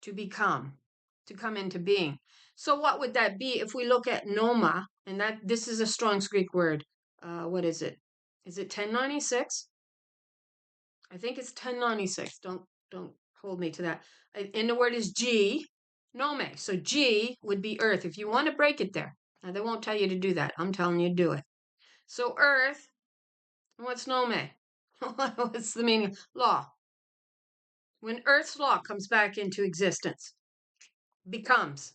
To come into being. So what would that be if we look at noma, and that this is a Strong's Greek word. What is it? Is it 1096? I think it's 1096. Don't hold me to that. And the word is G, nome. So G would be earth. If you want to break it there. Now they won't tell you to do that. I'm telling you to do it. So earth, what's nome? What's the meaning? Law. When earth's law comes back into existence, comes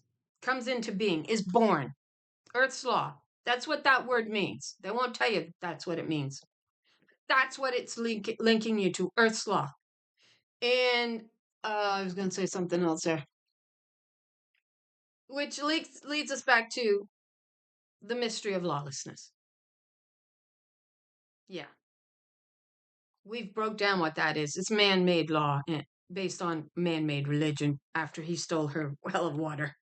into being, is born. Earth's law. That's what that word means. They won't tell you that's what it means. That's what it's linking you to, Earth's law. And I was going to say something else there, which leads us back to the mystery of lawlessness. Yeah. We've broke down what that is. It's man-made law based on man-made religion after he stole her well of water,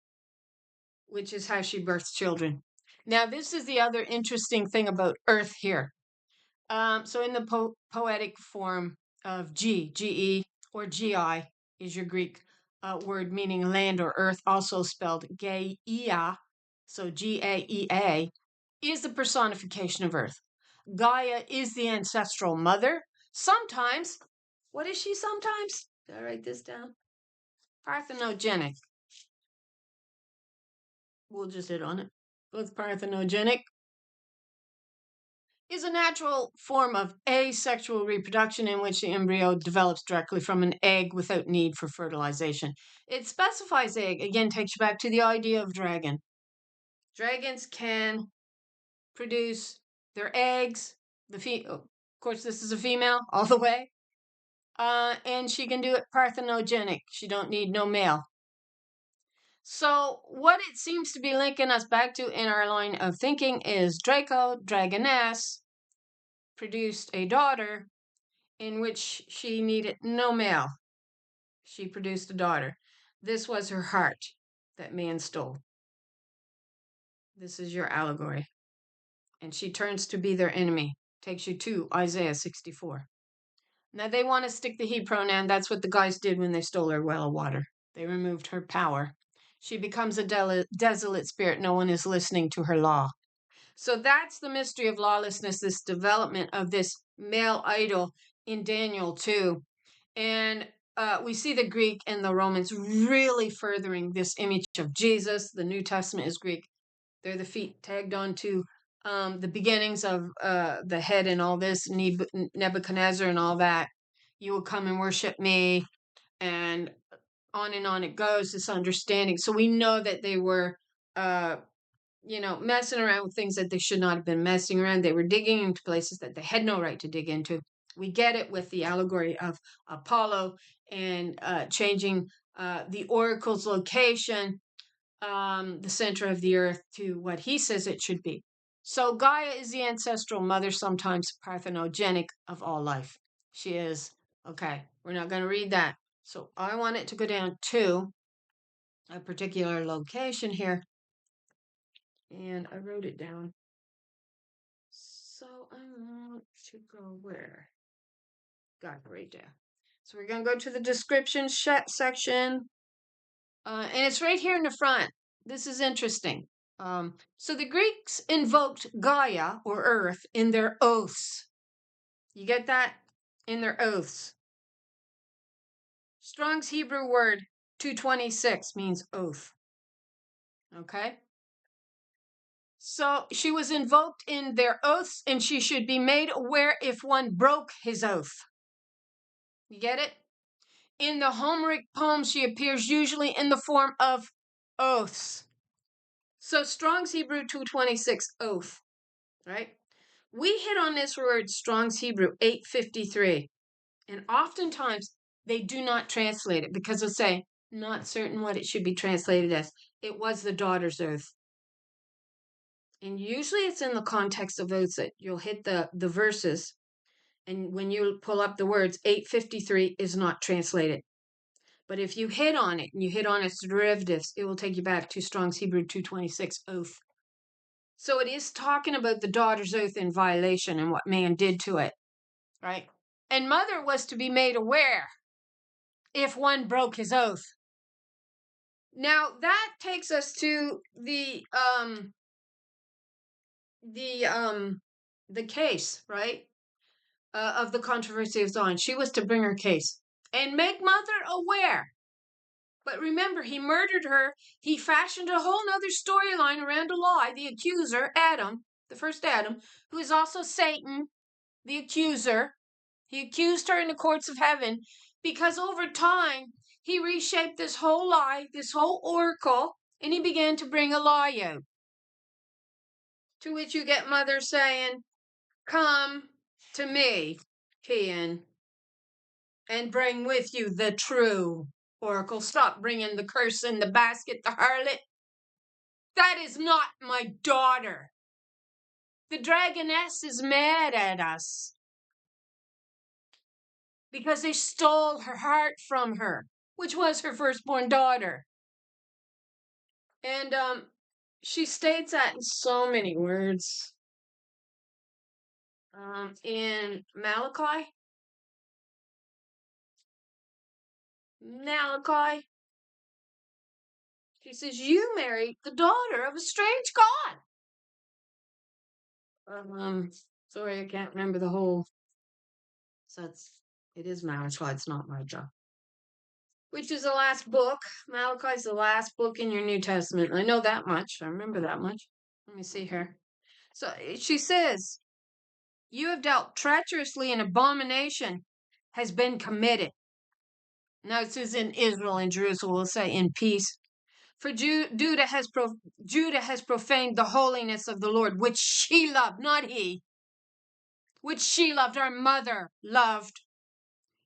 which is how she births children. Now, this is the other interesting thing about Earth here. So in the poetic form of Ge, or Gi is your Greek word meaning land or earth, also spelled Gaia, so Gaea, is the personification of earth. Gaia is the ancestral mother. Sometimes, what is she sometimes? Did I write this down? Parthenogenic. We'll just hit on it. What's parthenogenic? Is a natural form of asexual reproduction in which the embryo develops directly from an egg without need for fertilization. It specifies egg, again, takes you back to the idea of dragon. Dragons can produce their eggs. Of course, this is a female all the way. And she can do it parthenogenic. She don't need no male. So what it seems to be linking us back to in our line of thinking is Dragoness, produced a daughter in which she needed no male. She produced a daughter. This was her heart that man stole. This is your allegory. And she turns to be their enemy. Takes you to Isaiah 64. Now they want to stick the he pronoun. That's what the guys did when they stole her well of water. They removed her power. She becomes a desolate spirit. No one is listening to her law. So that's the mystery of lawlessness, this development of this male idol in Daniel 2. And we see the Greek and the Romans really furthering this image of Jesus. The New Testament is Greek. They're the feet tagged onto the beginnings of the head and all this, Nebuchadnezzar and all that. You will come and worship me, and on it goes, this understanding. So we know that they were, messing around with things that they should not have been messing around. They were digging into places that they had no right to dig into. We get it with the allegory of Apollo and changing the oracle's location, the center of the earth, to what he says it should be. So Gaia is the ancestral mother, sometimes parthenogenic, of all life. She is. Okay, we're not going to read that. So I want it to go down to a particular location here. And I wrote it down. So I want to go where? Got it right there. So we're going to go to the description section. And it's right here in the front. This is interesting. So the Greeks invoked Gaia, or Earth, in their oaths. You get that? In their oaths. Strong's Hebrew word 226 means oath. Okay? So she was invoked in their oaths, and she should be made aware if one broke his oath. You get it? In the Homeric poem, she appears usually in the form of oaths. So Strong's Hebrew 226, oath, right? We hit on this word Strong's Hebrew 853, and oftentimes they do not translate it because they'll say, not certain what it should be translated as. It was the daughter's oath. And usually it's in the context of oaths that you'll hit the verses, and when you pull up the words, 853 is not translated. But if you hit on it, and you hit on its derivatives, it will take you back to Strong's Hebrew 226, oath. So it is talking about the daughter's oath in violation and what man did to it, right? And mother was to be made aware if one broke his oath. Now that takes us to the case, right? Of the controversy of Zion. She was to bring her case and make mother aware. But remember, he murdered her. He fashioned a whole nother storyline around a lie. The accuser, Adam, the first Adam, who is also Satan, the accuser. He accused her in the courts of heaven because over time, he reshaped this whole lie, this whole oracle, and he began to bring a lie out. To which you get mother saying, come to me, Kian, and bring with you the true oracle. Stop bringing the curse in the basket, the harlot. That is not my daughter. The Dragoness is mad at us because they stole her heart from her, which was her firstborn daughter. And she states that in so many words. In Malachi, she says, you married the daughter of a strange god. Sorry, I can't remember the whole. So it is Malachi, it's not my job. Which is the last book. Malachi is the last book in your New Testament. I know that much. I remember that much. Let me see here. So she says, you have dealt treacherously, and abomination has been committed. Now it says in Israel and Jerusalem, we'll say in peace. For Judah has profaned the holiness of the Lord, which she loved, not he, which she loved, our mother loved.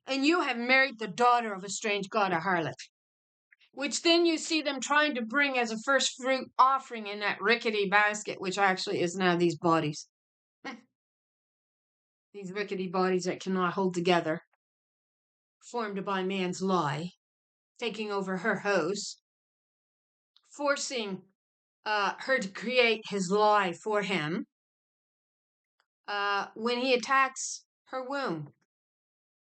And you have married the daughter of a strange god, a harlot. Which then you see them trying to bring as a first fruit offering in that rickety basket, which actually is now these bodies. These rickety bodies that cannot hold together, formed by man's lie, taking over her house, forcing her to create his lie for him when he attacks her womb.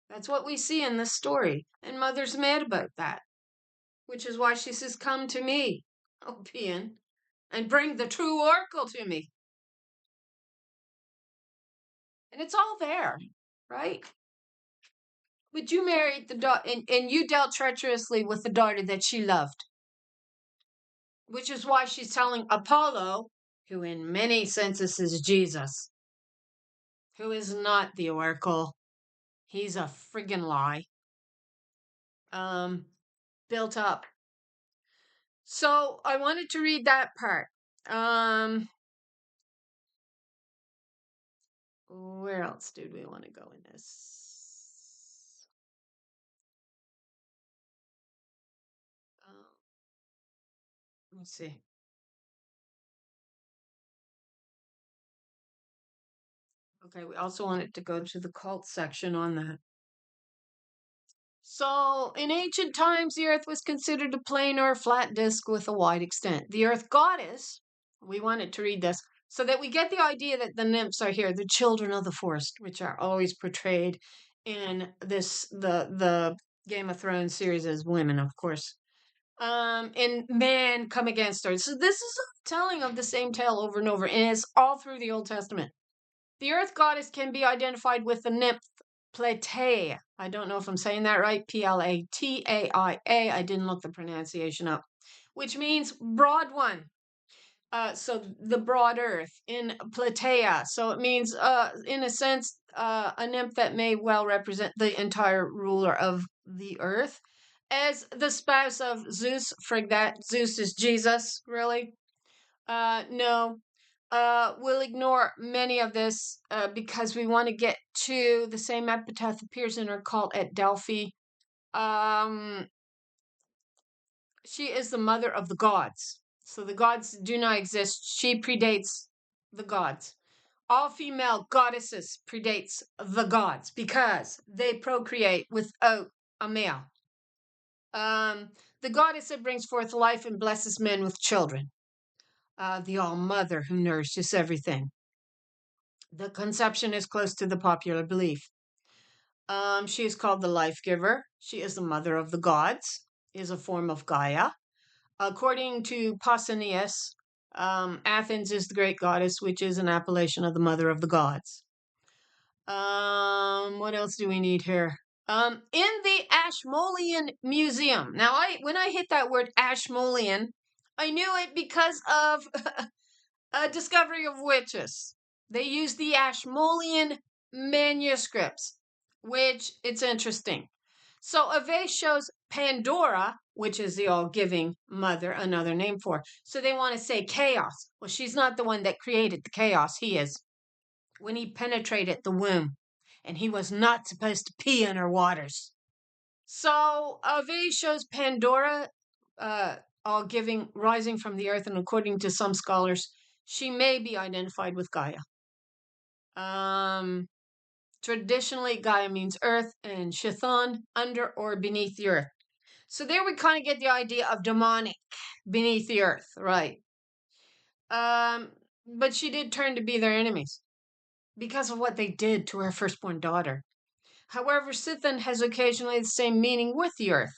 That's what we see in this story. And mother's mad about that. which is why she says, "Come to me, O Paean, and bring the true oracle to me." And it's all there, right? But you married the daughter, and you dealt treacherously with the daughter that she loved, which is why she's telling Apollo, who in many senses is Jesus, who is not the oracle. He's a friggin' lie. Built up. So I wanted to read that part. Where else did we want to go in this? Let's see. Okay, we also wanted to go to the cult section on that. So, in ancient times, the earth was considered a plain or a flat disk with a wide extent. The earth goddess, we wanted to read this, so that we get the idea that the nymphs are here, the children of the forest, which are always portrayed in the Game of Thrones series as women, of course. And man come against her. So this is a telling of the same tale over and over, and it's all through the Old Testament. The earth goddess can be identified with the nymph Plataea. I don't know if I'm saying that right. Plataia. I didn't look the pronunciation up, which means broad one. So the broad earth in Plataea. So it means, in a sense, a nymph that may well represent the entire ruler of the earth. As the spouse of Zeus, frig that. Zeus is Jesus, really? No. We'll ignore many of this because we want to get to the same epitaph appears in her cult at Delphi. She is the mother of the gods. So the gods do not exist. She predates the gods. All female goddesses predates the gods because they procreate without a male. The goddess that brings forth life and blesses men with children. The All-Mother who nourishes everything. The conception is close to the popular belief. She is called the life giver. She is the mother of the gods, is a form of Gaia. According to Pausanias, Athens is the great goddess, which is an appellation of the mother of the gods. What else do we need here? In the Ashmolean Museum. Now, when I hit that word Ashmolean, I knew it because of a discovery of witches. They use the Ashmolean manuscripts, which it's interesting. So Ave shows Pandora, which is the all-giving mother, another name for. So they want to say chaos. Well, she's not the one that created the chaos. He is. When he penetrated the womb, and he was not supposed to pee in her waters. So Ave shows Pandora, all giving, rising from the earth, and according to some scholars, she may be identified with Gaia. Traditionally, Gaia means earth, and Chthon, under or beneath the earth. So there we kind of get the idea of demonic, beneath the earth, right? But she did turn to be their enemies because of what they did to her firstborn daughter. However, Scythian has occasionally the same meaning with the earth.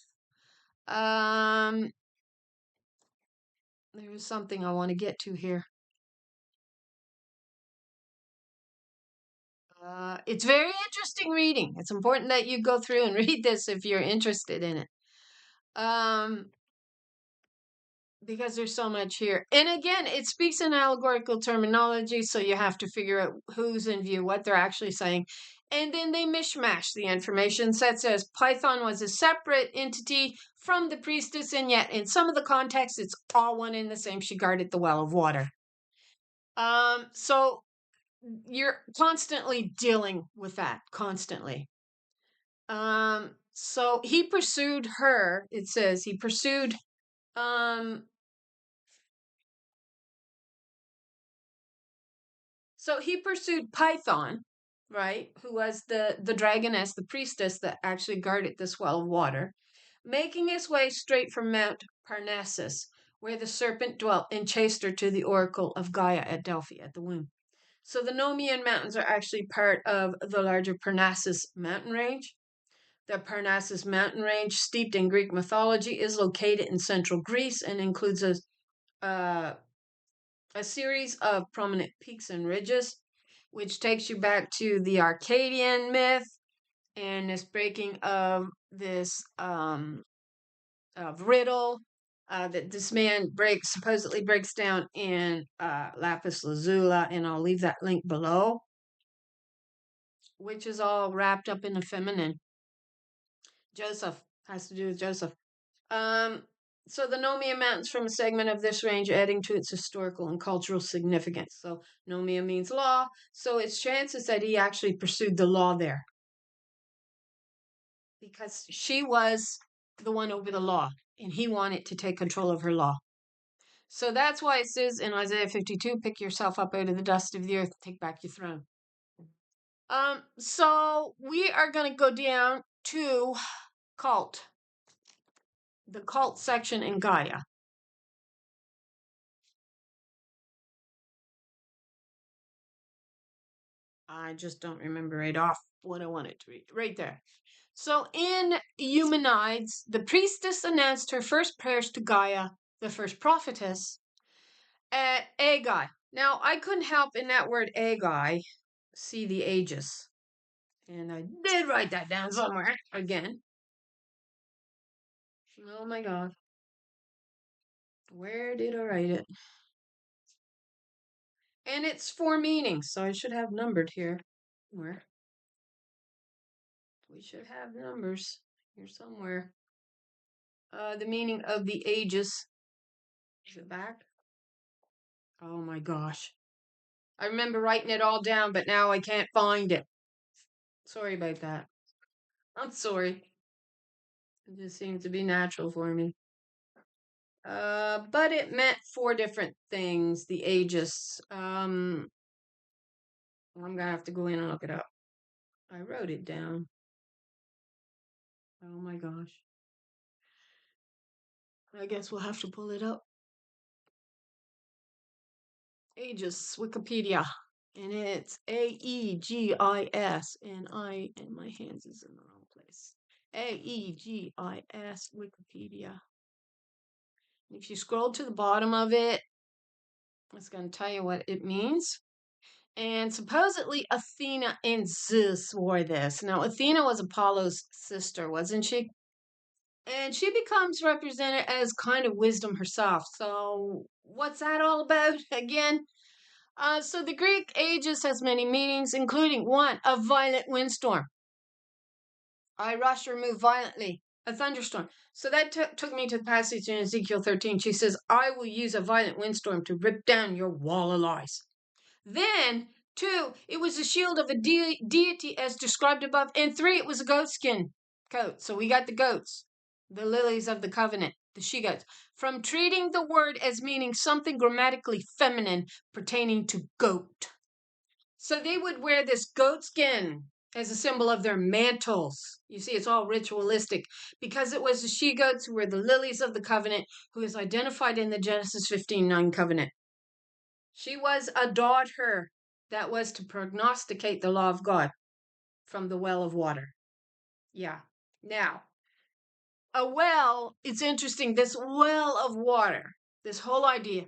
There was something I want to get to here. It's very interesting reading. It's important that you go through and read this if you're interested in it. Because there's so much here. And again, it speaks in allegorical terminology, so you have to figure out who's in view, what they're actually saying. And then they mishmash the information, such as Python was a separate entity from the priestess, and yet in some of the contexts, it's all one and the same. She guarded the well of water. So you're constantly dealing with that, constantly. So he pursued her, it says, he pursued, so he pursued Python, right, who was the dragoness, the priestess that actually guarded this well of water, making his way straight from Mount Parnassus, where the serpent dwelt, and chased her to the oracle of Gaia at Delphi, at the womb. So the Nomian Mountains are actually part of the larger Parnassus mountain range. The Parnassus mountain range, steeped in Greek mythology, is located in central Greece and includes a series of prominent peaks and ridges, which takes you back to the Arcadian myth and this breaking of this riddle that this man supposedly breaks down in lapis lazuli, and I'll leave that link below, which is all wrapped up in the feminine. Joseph has to do with Joseph. So the Nomia Mountains form a segment of this range, adding to its historical and cultural significance. So Nomia means law, so it's chances that he actually pursued the law there, because she was the one over the law, and he wanted to take control of her law. So that's why it says in Isaiah 52, pick yourself up out of the dust of the earth, take back your throne. So we are going to go down to cult, the cult section in Gaia. I just don't remember right off what I wanted to read. Right there. So in Humanides, the priestess announced her first prayers to Gaia, the first prophetess, at Agai. Now, I couldn't help in that word Agai see the aegis. And I did write that down somewhere again. Oh my God. Where did I write it? And it's 4 meanings, so I should have numbered here. Where? We should have numbers here somewhere. The meaning of the aegis. Is it back? Oh my gosh. I remember writing it all down, but now I can't find it. Sorry about that. I'm sorry. It just seems to be natural for me. But it meant 4 different things, the aegis. I'm gonna have to go in and look it up. I wrote it down. Oh my gosh. I guess we'll have to pull it up. Aegis, Wikipedia. And it's Aegis, and my hands is in the wrong place. Aegis, Wikipedia. If you scroll to the bottom of it, it's going to tell you what it means. And supposedly Athena and Zeus wore this. Now, Athena was Apollo's sister, wasn't she? And she becomes represented as kind of wisdom herself. So what's that all about again? So the Greek aegis has many meanings, including 1, a violent windstorm. I rush or move violently, a thunderstorm. So that took me to the passage in Ezekiel 13. She says, I will use a violent windstorm to rip down your wall of lies. Then, 2, it was a shield of a deity as described above. And 3, it was a goatskin coat. So we got the goats, the lilies of the covenant, the she-goats, from treating the word as meaning something grammatically feminine pertaining to goat. So they would wear this goat skin as a symbol of their mantles. You see, it's all ritualistic because it was the she-goats who were the lilies of the covenant, who is identified in the Genesis 15:9 covenant. She was a daughter that was to prognosticate the law of God from the well of water. Yeah. Now, a well, it's interesting, this well of water, this whole idea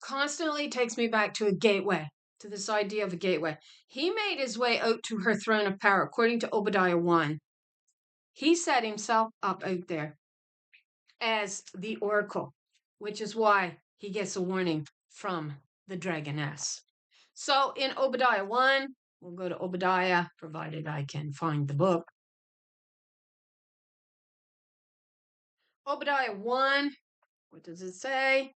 constantly takes me back to a gateway, to this idea of a gateway. He made his way out to her throne of power, according to Obadiah 1. He set himself up out there as the oracle, which is why he gets a warning from the Dragoness. So in Obadiah 1, we'll go to Obadiah, provided I can find the book. Obadiah 1, what does it say?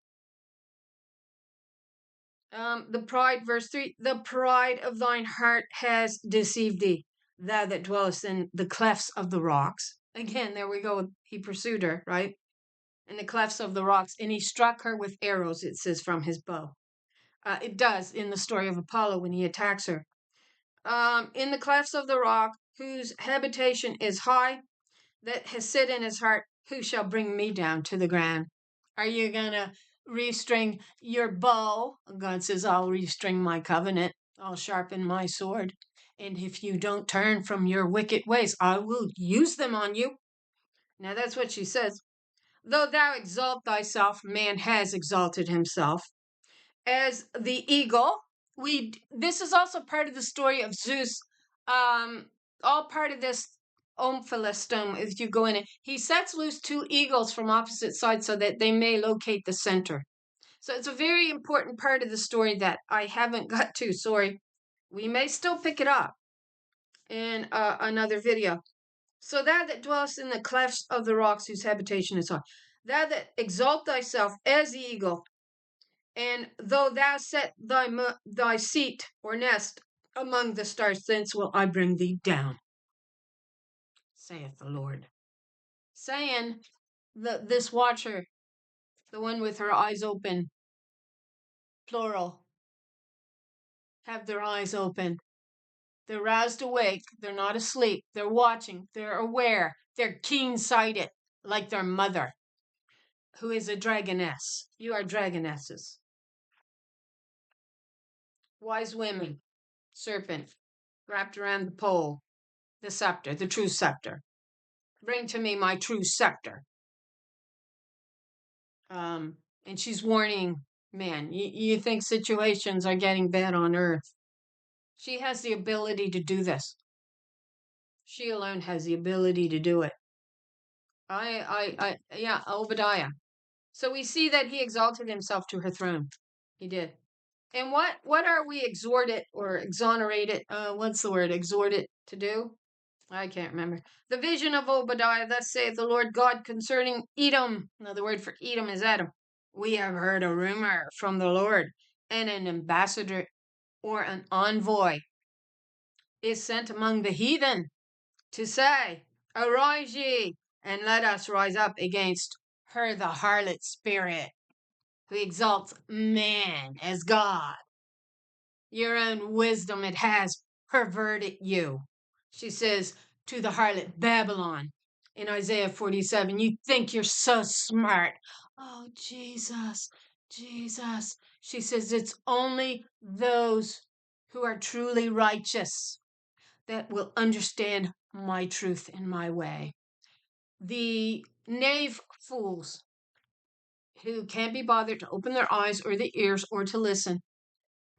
The pride, verse 3, the pride of thine heart has deceived thee, thou that dwellest in the clefts of the rocks. Again, there we go. He pursued her, right? In the clefts of the rocks, and he struck her with arrows, it says, from his bow. It does in the story of Apollo when he attacks her. In the clefts of the rock, whose habitation is high, that has said in his heart, who shall bring me down to the ground? Are you going to restring your bow? God says, I'll restring my covenant. I'll sharpen my sword. And if you don't turn from your wicked ways, I will use them on you. Now that's what she says. Though thou exalt thyself, man has exalted himself. As the eagle, this is also part of the story of Zeus. All part of this Omphalos Stone, if you go in it, he sets loose two eagles from opposite sides so that they may locate the center. So it's a very important part of the story that I haven't got to. Sorry. We may still pick it up in another video. So thou that dwellest in the clefts of the rocks, whose habitation is high, thou that exalt thyself as the eagle, and though thou set thy seat or nest among the stars, thence will I bring thee down, saith the Lord. Saying this watcher, the one with her eyes open, plural, have their eyes open. They're roused awake. They're not asleep. They're watching. They're aware. They're keen-sighted, like their mother, who is a dragoness. You are dragonesses. Wise women, serpent, wrapped around the pole, the scepter, the true scepter. Bring to me my true scepter. And she's warning man. You think situations are getting bad on earth. She has the ability to do this. She alone has the ability to do it. Yeah, Obadiah. So we see that he exalted himself to her throne. He did. And what are we exhorted or exonerated? What's the word? Exhorted to do? I can't remember. The vision of Obadiah, thus saith the Lord God concerning Edom. Another word for Edom is Adam. We have heard a rumor from the Lord, and an ambassador or an envoy is sent among the heathen to say, arise ye, and let us rise up against her, the harlot spirit, who exalts man as God. Your own wisdom, it has perverted you. She says to the harlot Babylon in Isaiah 47, you think you're so smart. Oh, Jesus, Jesus. She says it's only those who are truly righteous that will understand my truth and my way. The knave fools who can't be bothered to open their eyes or their ears or to listen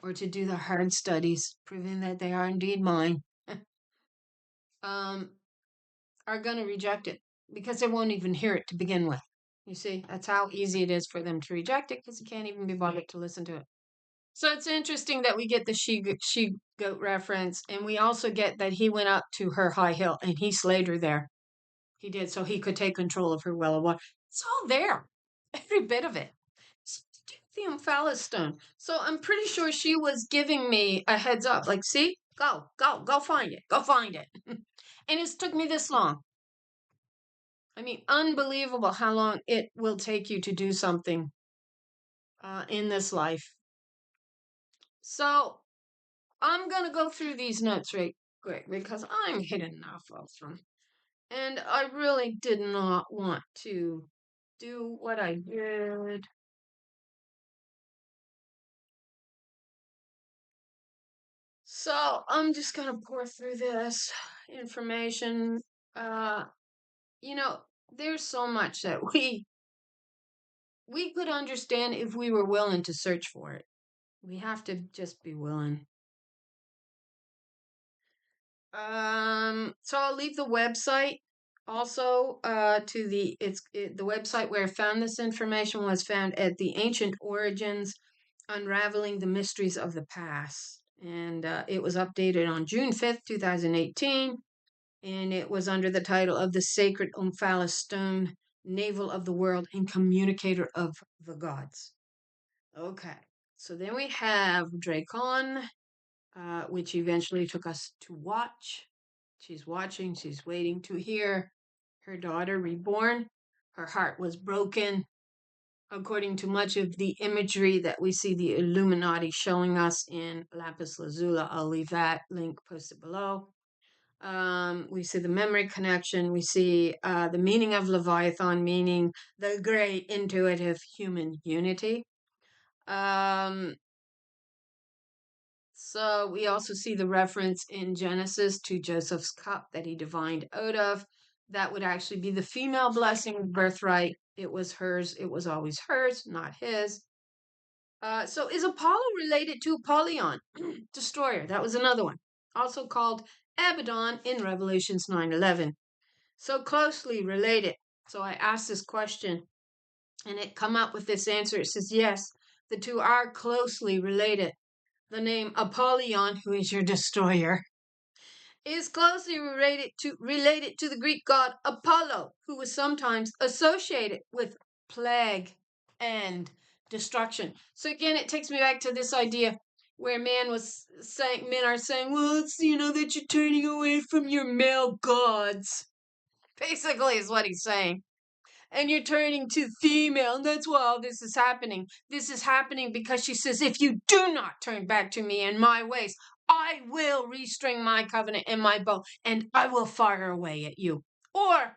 or to do the hard studies, proving that they are indeed mine, are going to reject it because they won't even hear it to begin with. You see, that's how easy it is for them to reject it because you can't even be bothered to listen to it. So it's interesting that we get the she-goat reference, and we also get that he went up to her high hill and he slayed her there. He did, so he could take control of her well of water. It's all there, every bit of it. The Omphalos Stone. So I'm pretty sure she was giving me a heads up, like, see, go find it, go find it. And it's took me this long. I mean, unbelievable how long it will take you to do something in this life. So I'm going to go through these notes right quick because I'm hitting enough of them. And I really did not want to do what I did. So I'm just going to pour through this information. You know, there's so much that we could understand if we were willing to search for it. We have to just be willing. So I'll leave the website also to the website where I found this information was found at the Ancient Origins, Unraveling the Mysteries of the Past. And it was updated on June 5th, 2018. And it was under the title of The Sacred Omphalos Stone, Navel of the World and Communicator of the Gods. Okay, so then we have Dracon, which eventually took us to watch. She's watching, she's waiting to hear her daughter reborn. Her heart was broken. According to much of the imagery that we see the Illuminati showing us in Lapis Lazuli, I'll leave that link posted below. We see the memory connection. We see the meaning of Leviathan, meaning the great intuitive human unity. So So we also see the reference in Genesis to Joseph's cup that he divined out of. That would actually be the female blessing birthright. It was hers. It was always hers, not his. So is Apollo related to Apollyon, destroyer? That was another one. Also called Abaddon in Revelations 9:11. So closely related. So I asked this question and it come up with this answer. It says, yes, the two are closely related. The name Apollyon, who is your destroyer, is closely related to the Greek god Apollo, who was sometimes associated with plague and destruction. So again, it takes me back to this idea where men are saying, well, it's, that you're turning away from your male gods. Basically is what he's saying. And you're turning to female, and that's why all this is happening. This is happening because she says, if you do not turn back to me in my ways, I will restring my covenant and my bow, and I will fire away at you. Or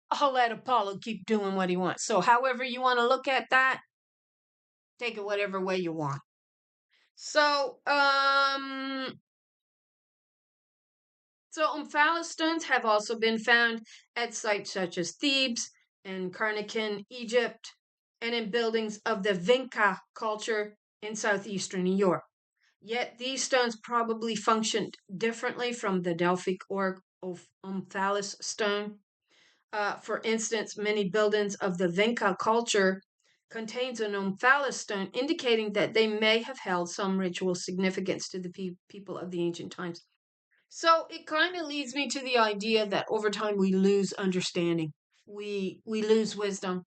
I'll let Apollo keep doing what he wants. So however you want to look at that, take it whatever way you want. So, Omphalos stones have also been found at sites such as Thebes and Karnakin, Egypt, and in buildings of the Vinca culture in southeastern Europe. Yet these stones probably functioned differently from the Delphic or Omphalos stone. For instance, many buildings of the Vinca culture contains an Omphalos stone, indicating that they may have held some ritual significance to the people of the ancient times. So it kind of leads me to the idea that over time we lose understanding. We lose wisdom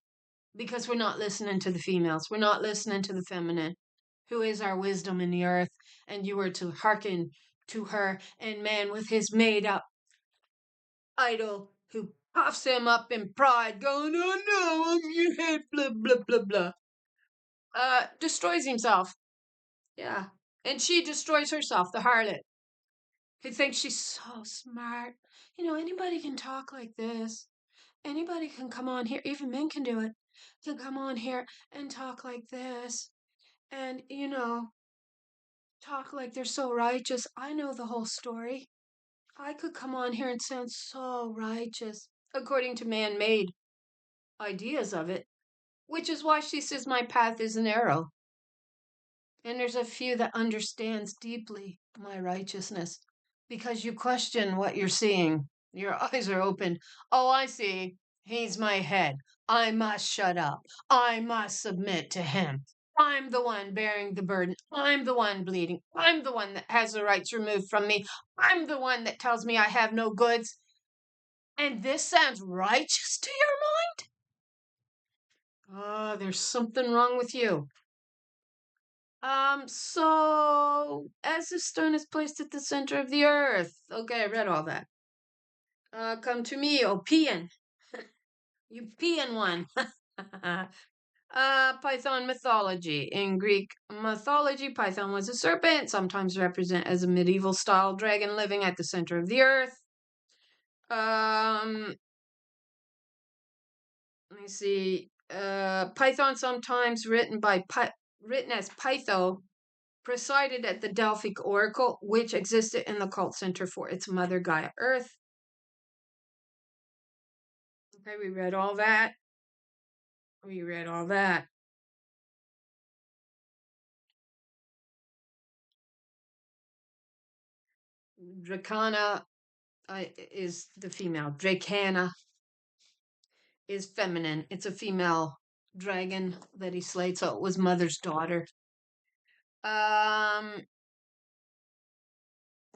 because we're not listening to the females. We're not listening to the feminine, who is our wisdom in the earth. And you are to hearken to her, and man with his made up idol who puffs him up in pride, going, oh no, I'm your head, blah, blah, blah, blah. Destroys himself. Yeah. And she destroys herself, the harlot, who thinks she's so smart. Anybody can talk like this. Anybody can come on here, even men can do it, can come on here and talk like this. And, talk like they're so righteous. I know the whole story. I could come on here and sound so righteous, according to man made ideas of it, which is why she says my path is narrow. And there's a few that understands deeply my righteousness because you question what you're seeing. Your eyes are open. Oh, I see. He's my head. I must shut up. I must submit to him. I'm the one bearing the burden. I'm the one bleeding. I'm the one that has the rights removed from me. I'm the one that tells me I have no goods. And this sounds righteous to your mind? Oh, there's something wrong with you. So as the stone is placed at the center of the earth. Okay, I read all that. Come to me, O Peon. You Peon one. Python mythology. In Greek mythology, Python was a serpent, sometimes represented as a medieval style dragon living at the center of the earth. Let me see. Python, sometimes written as Pytho, presided at the Delphic oracle, which existed in the cult center for its mother Gaia Earth. Okay, we read all that. Dracana is the female. Dracana is feminine. It's a female dragon that he slayed, so it was mother's daughter.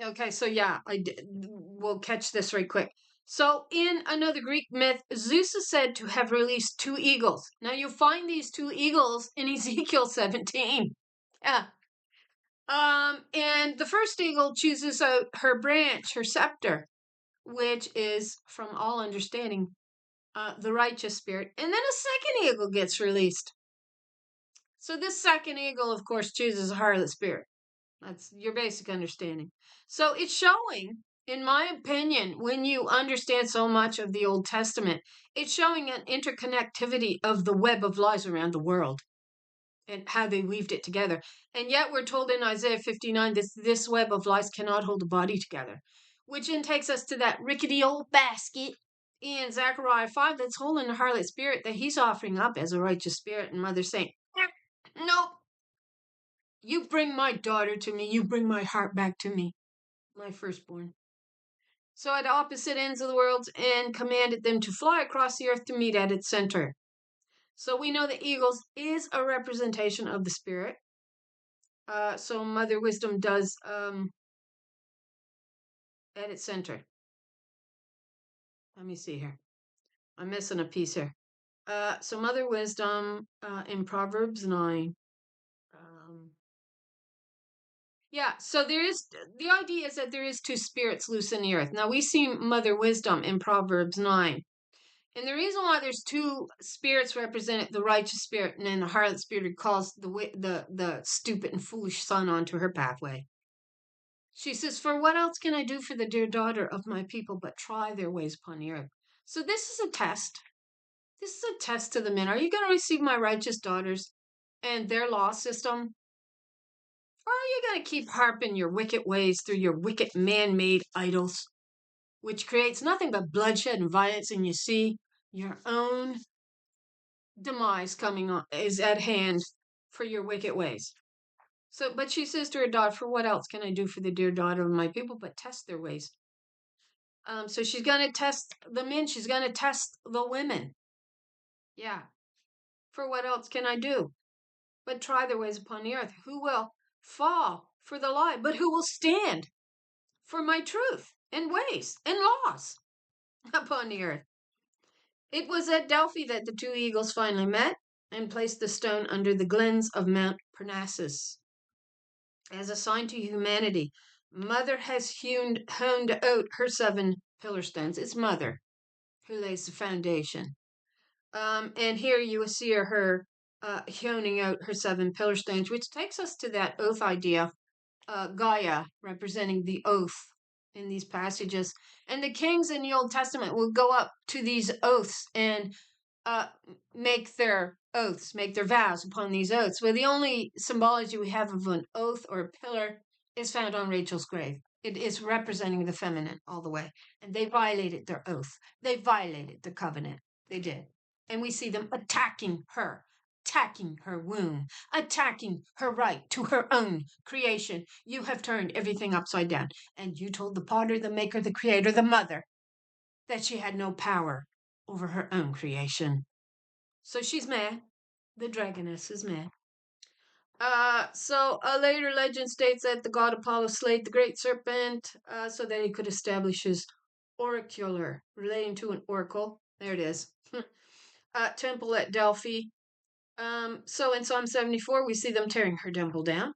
Okay, so yeah, we'll catch this right quick. So in another Greek myth, Zeus is said to have released two eagles. Now you find these two eagles in Ezekiel 17. Yeah. And the first eagle chooses out her branch, her scepter, which is, from all understanding, the righteous spirit. And then a second eagle gets released. So this second eagle, of course, chooses a harlot spirit. That's your basic understanding. So it's showing, in my opinion, when you understand so much of the Old Testament, it's showing an interconnectivity of the web of lies around the world. and how they weaved it together. And yet we're told in Isaiah 59, this web of lies cannot hold a body together, which then takes us to that rickety old basket in Zechariah 5 that's holding the harlot spirit that he's offering up as a righteous spirit. And Mother's saying, nope, you bring my daughter to me. You bring my heart back to me, my firstborn. So at opposite ends of the world, and commanded them to fly across the earth to meet at its center. So we know the eagles is a representation of the spirit. So Mother Wisdom does at its center. Let me see here. I'm missing a piece here. So Mother Wisdom in Proverbs 9. Yeah, so there is, the idea is that there is two spirits loose in the earth. Now we see Mother Wisdom in Proverbs 9. And the reason why there's two spirits represented, the righteous spirit and then the harlot spirit, who calls the stupid and foolish son onto her pathway. She says, for what else can I do for the dear daughter of my people but try their ways upon the earth? So this is a test. This is a test to the men. Are you going to receive my righteous daughters and their law system? Or are you going to keep harping your wicked ways through your wicked man-made idols, which creates nothing but bloodshed and violence, and you see your own demise coming on is at hand for your wicked ways. So, but she says to her daughter, for what else can I do for the dear daughter of my people but test their ways? So she's going to test the men. She's going to test the women. Yeah. For what else can I do but try their ways upon the earth? Who will fall for the lie, but who will stand for my truth and ways and laws upon the earth? It was at Delphi that the two eagles finally met and placed the stone under the glens of Mount Parnassus. As a sign to humanity, Mother has honed out her 7 pillar stones. It's Mother who lays the foundation. And here you will see her honing out her 7 pillar stones, which takes us to that oath idea, Gaia representing the oath in these passages. And the kings in the Old Testament will go up to these oaths and make their oaths, make their vows upon these oaths. Well, the only symbology we have of an oath or a pillar is found on Rachel's grave. It is representing the feminine all the way. And they violated their oath. They violated the covenant. They did. And we see them attacking her womb, attacking her right to her own creation. You have turned everything upside down. And you told the potter, the maker, the creator, the mother, that she had no power over her own creation. So she's mad. The dragoness is mad. So a later legend states that the god Apollo slayed the great serpent so that he could establish his oracular, relating to an oracle. There it is. Temple at Delphi. So in Psalm 74, we see them tearing her temple down.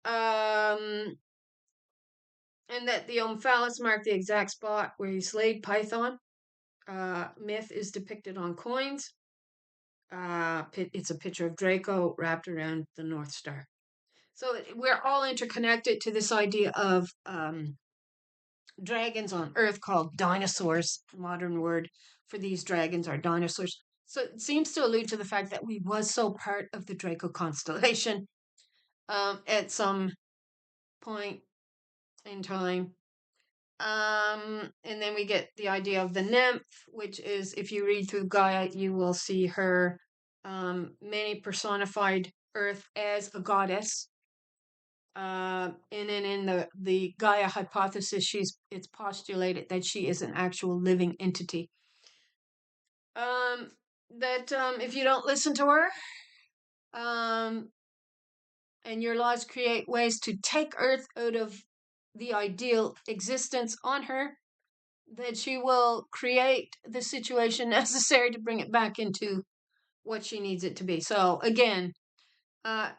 And that the Omphalos marked the exact spot where he slayed Python. Myth is depicted on coins. It's a picture of Draco wrapped around the North Star. So we're all interconnected to this idea of dragons on Earth called dinosaurs. The modern word for these dragons are dinosaurs. So it seems to allude to the fact that we was so part of the Draco constellation at some point in time. And then we get the idea of the nymph, which is, if you read through Gaia, you will see her many personified Earth as a goddess. And then in the Gaia hypothesis, it's postulated that she is an actual living entity. If you don't listen to her, and your laws create ways to take Earth out of the ideal existence on her, that she will create the situation necessary to bring it back into what she needs it to be. So again,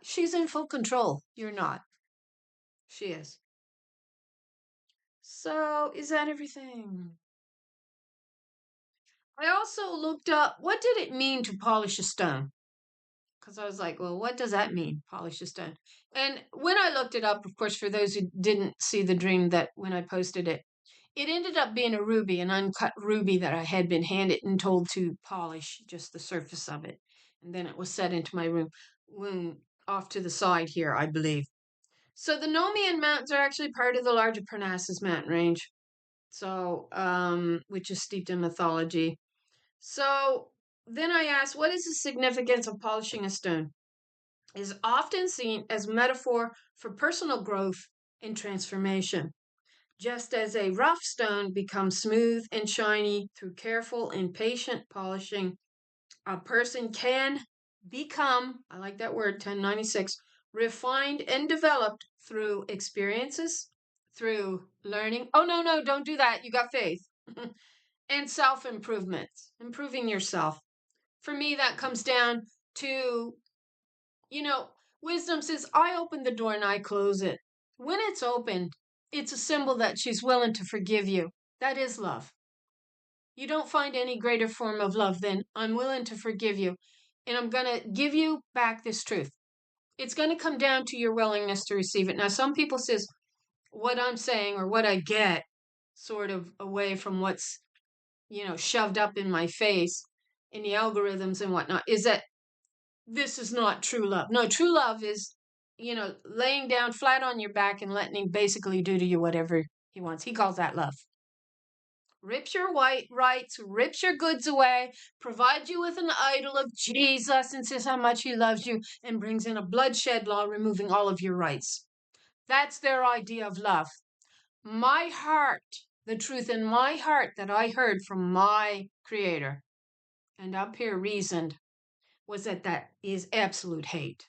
she's in full control. You're not. She is. So is that everything? I also looked up, what did it mean to polish a stone? Because I was like, well, what does that mean, polish a stone? And when I looked it up, of course, for those who didn't see the dream, that when I posted it, it ended up being a ruby, an uncut ruby that I had been handed and told to polish just the surface of it. And then it was set into my room. off to the side here, I believe. So the Nomean Mountains are actually part of the larger Parnassus mountain range. So, which is steeped in mythology. So then I asked, what is the significance of polishing a stone? It is often seen as metaphor for personal growth and transformation. Just as a rough stone becomes smooth and shiny through careful and patient polishing, a person can become, I like that word, 1096, refined and developed through experiences, through learning. Oh, no, don't do that. You got faith. And self-improvement, improving yourself. For me, that comes down to, wisdom says, I open the door and I close it. When it's opened, it's a symbol that she's willing to forgive you. That is love. You don't find any greater form of love than I'm willing to forgive you, and I'm going to give you back this truth. It's going to come down to your willingness to receive it. Now, some people says what I'm saying or what I get sort of away from what's, shoved up in my face in the algorithms and whatnot is that this is not true love. No, true love is, laying down flat on your back and letting him basically do to you whatever he wants. He calls that love. Rips your white rights, rips your goods away, provides you with an idol of Jesus and says how much he loves you, and brings in a bloodshed law removing all of your rights. That's their idea of love. My heart, the truth in my heart that I heard from my Creator, and up here reasoned, was that is absolute hate.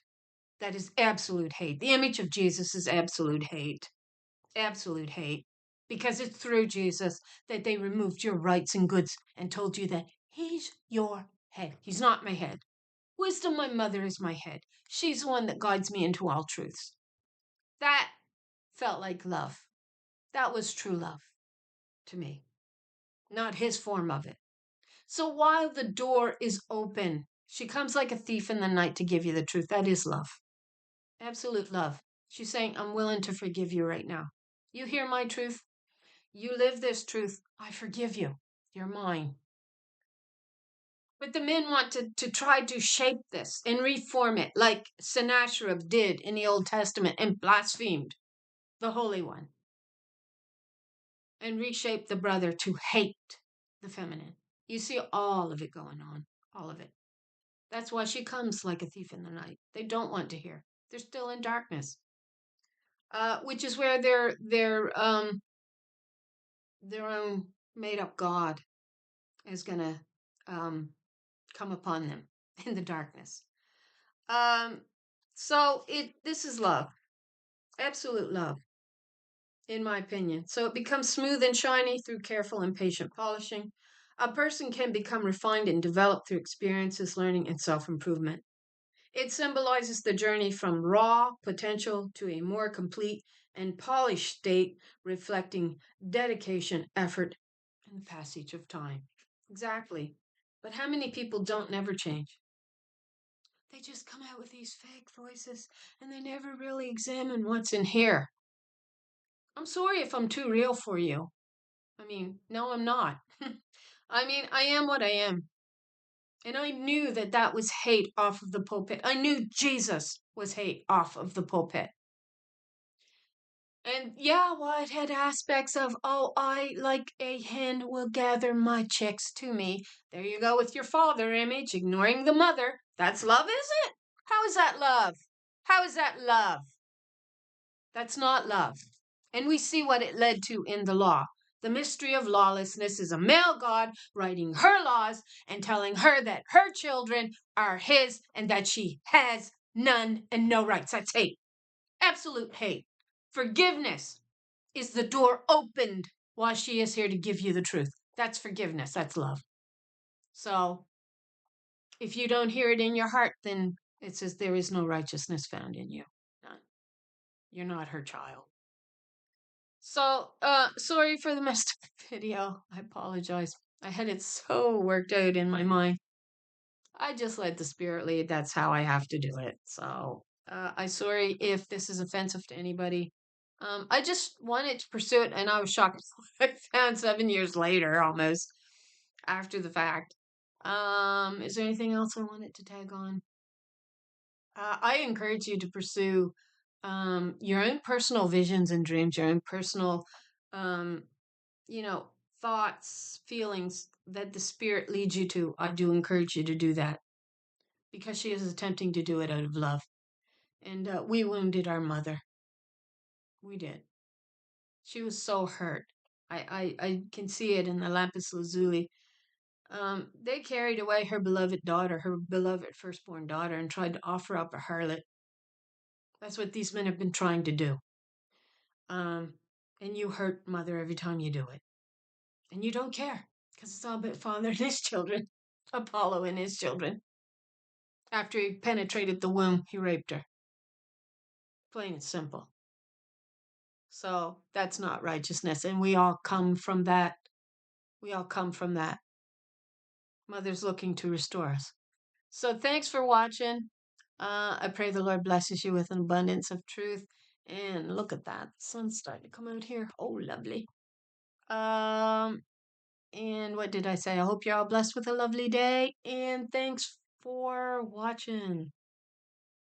That is absolute hate. The image of Jesus is absolute hate. Absolute hate. Because it's through Jesus that they removed your rights and goods and told you that he's your head. He's not my head. Wisdom, my mother, is my head. She's the one that guides me into all truths. That felt like love. That was true love to me, not his form of it. So while the door is open, she comes like a thief in the night to give you the truth. That is love. Absolute love. She's saying, I'm willing to forgive you right now. You hear my truth? You live this truth. I forgive you. You're mine. But the men want to try to shape this and reform it like Sennacherib did in the Old Testament and blasphemed the Holy One. And reshape the brother to hate the feminine. You see all of it going on. All of it. That's why she comes like a thief in the night. They don't want to hear. They're still in darkness. Which is where their own made up God is gonna come upon them in the darkness. So this is love, absolute love, in my opinion. So it becomes smooth and shiny through careful and patient polishing. A person can become refined and developed through experiences, learning, and self-improvement. It symbolizes the journey from raw potential to a more complete and polished state, reflecting dedication, effort, and the passage of time. Exactly. But how many people don't never change? They just come out with these fake voices and they never really examine what's in here. I'm sorry if I'm too real for you. No, I'm not. I am what I am. And I knew that was hate off of the pulpit. I knew Jesus was hate off of the pulpit. And yeah, well, it had aspects of, I, like a hen, will gather my chicks to me. There you go with your father image, ignoring the mother. That's love, is it? How is that love? How is that love? That's not love. And we see what it led to in the law. The mystery of lawlessness is a male God writing her laws and telling her that her children are his and that she has none and no rights. That's hate. Absolute hate. Forgiveness is the door opened while she is here to give you the truth. That's forgiveness. That's love. So if you don't hear it in your heart, then it says there is no righteousness found in you. None. You're not her child. So, sorry for the messed up video. I apologize. I had it so worked out in my mind. I just let the spirit lead. That's how I have to do it. So, I'm sorry if this is offensive to anybody. I just wanted to pursue it, and I was shocked. I found 7 years later, almost, after the fact. Is there anything else I wanted to tag on? I encourage you to pursue your own personal visions and dreams, your own personal, um, you know, thoughts, feelings that the Spirit leads you to. I do encourage you to do that because she is attempting to do it out of love. And we wounded our mother. We did. She was so hurt. I can see it in the lapis lazuli. They carried away her beloved daughter, her beloved firstborn daughter, and tried to offer up a harlot. That's what these men have been trying to do. And you hurt mother every time you do it. And you don't care because it's all about Father and his children, Apollo and his children. After he penetrated the womb, he raped her. Plain and simple. So that's not righteousness. And we all come from that. We all come from that. Mother's looking to restore us. So thanks for watching. I pray the Lord blesses you with an abundance of truth. And look at that. The sun's starting to come out here. Oh, lovely. And what did I say? I hope you're all blessed with a lovely day. And thanks for watching.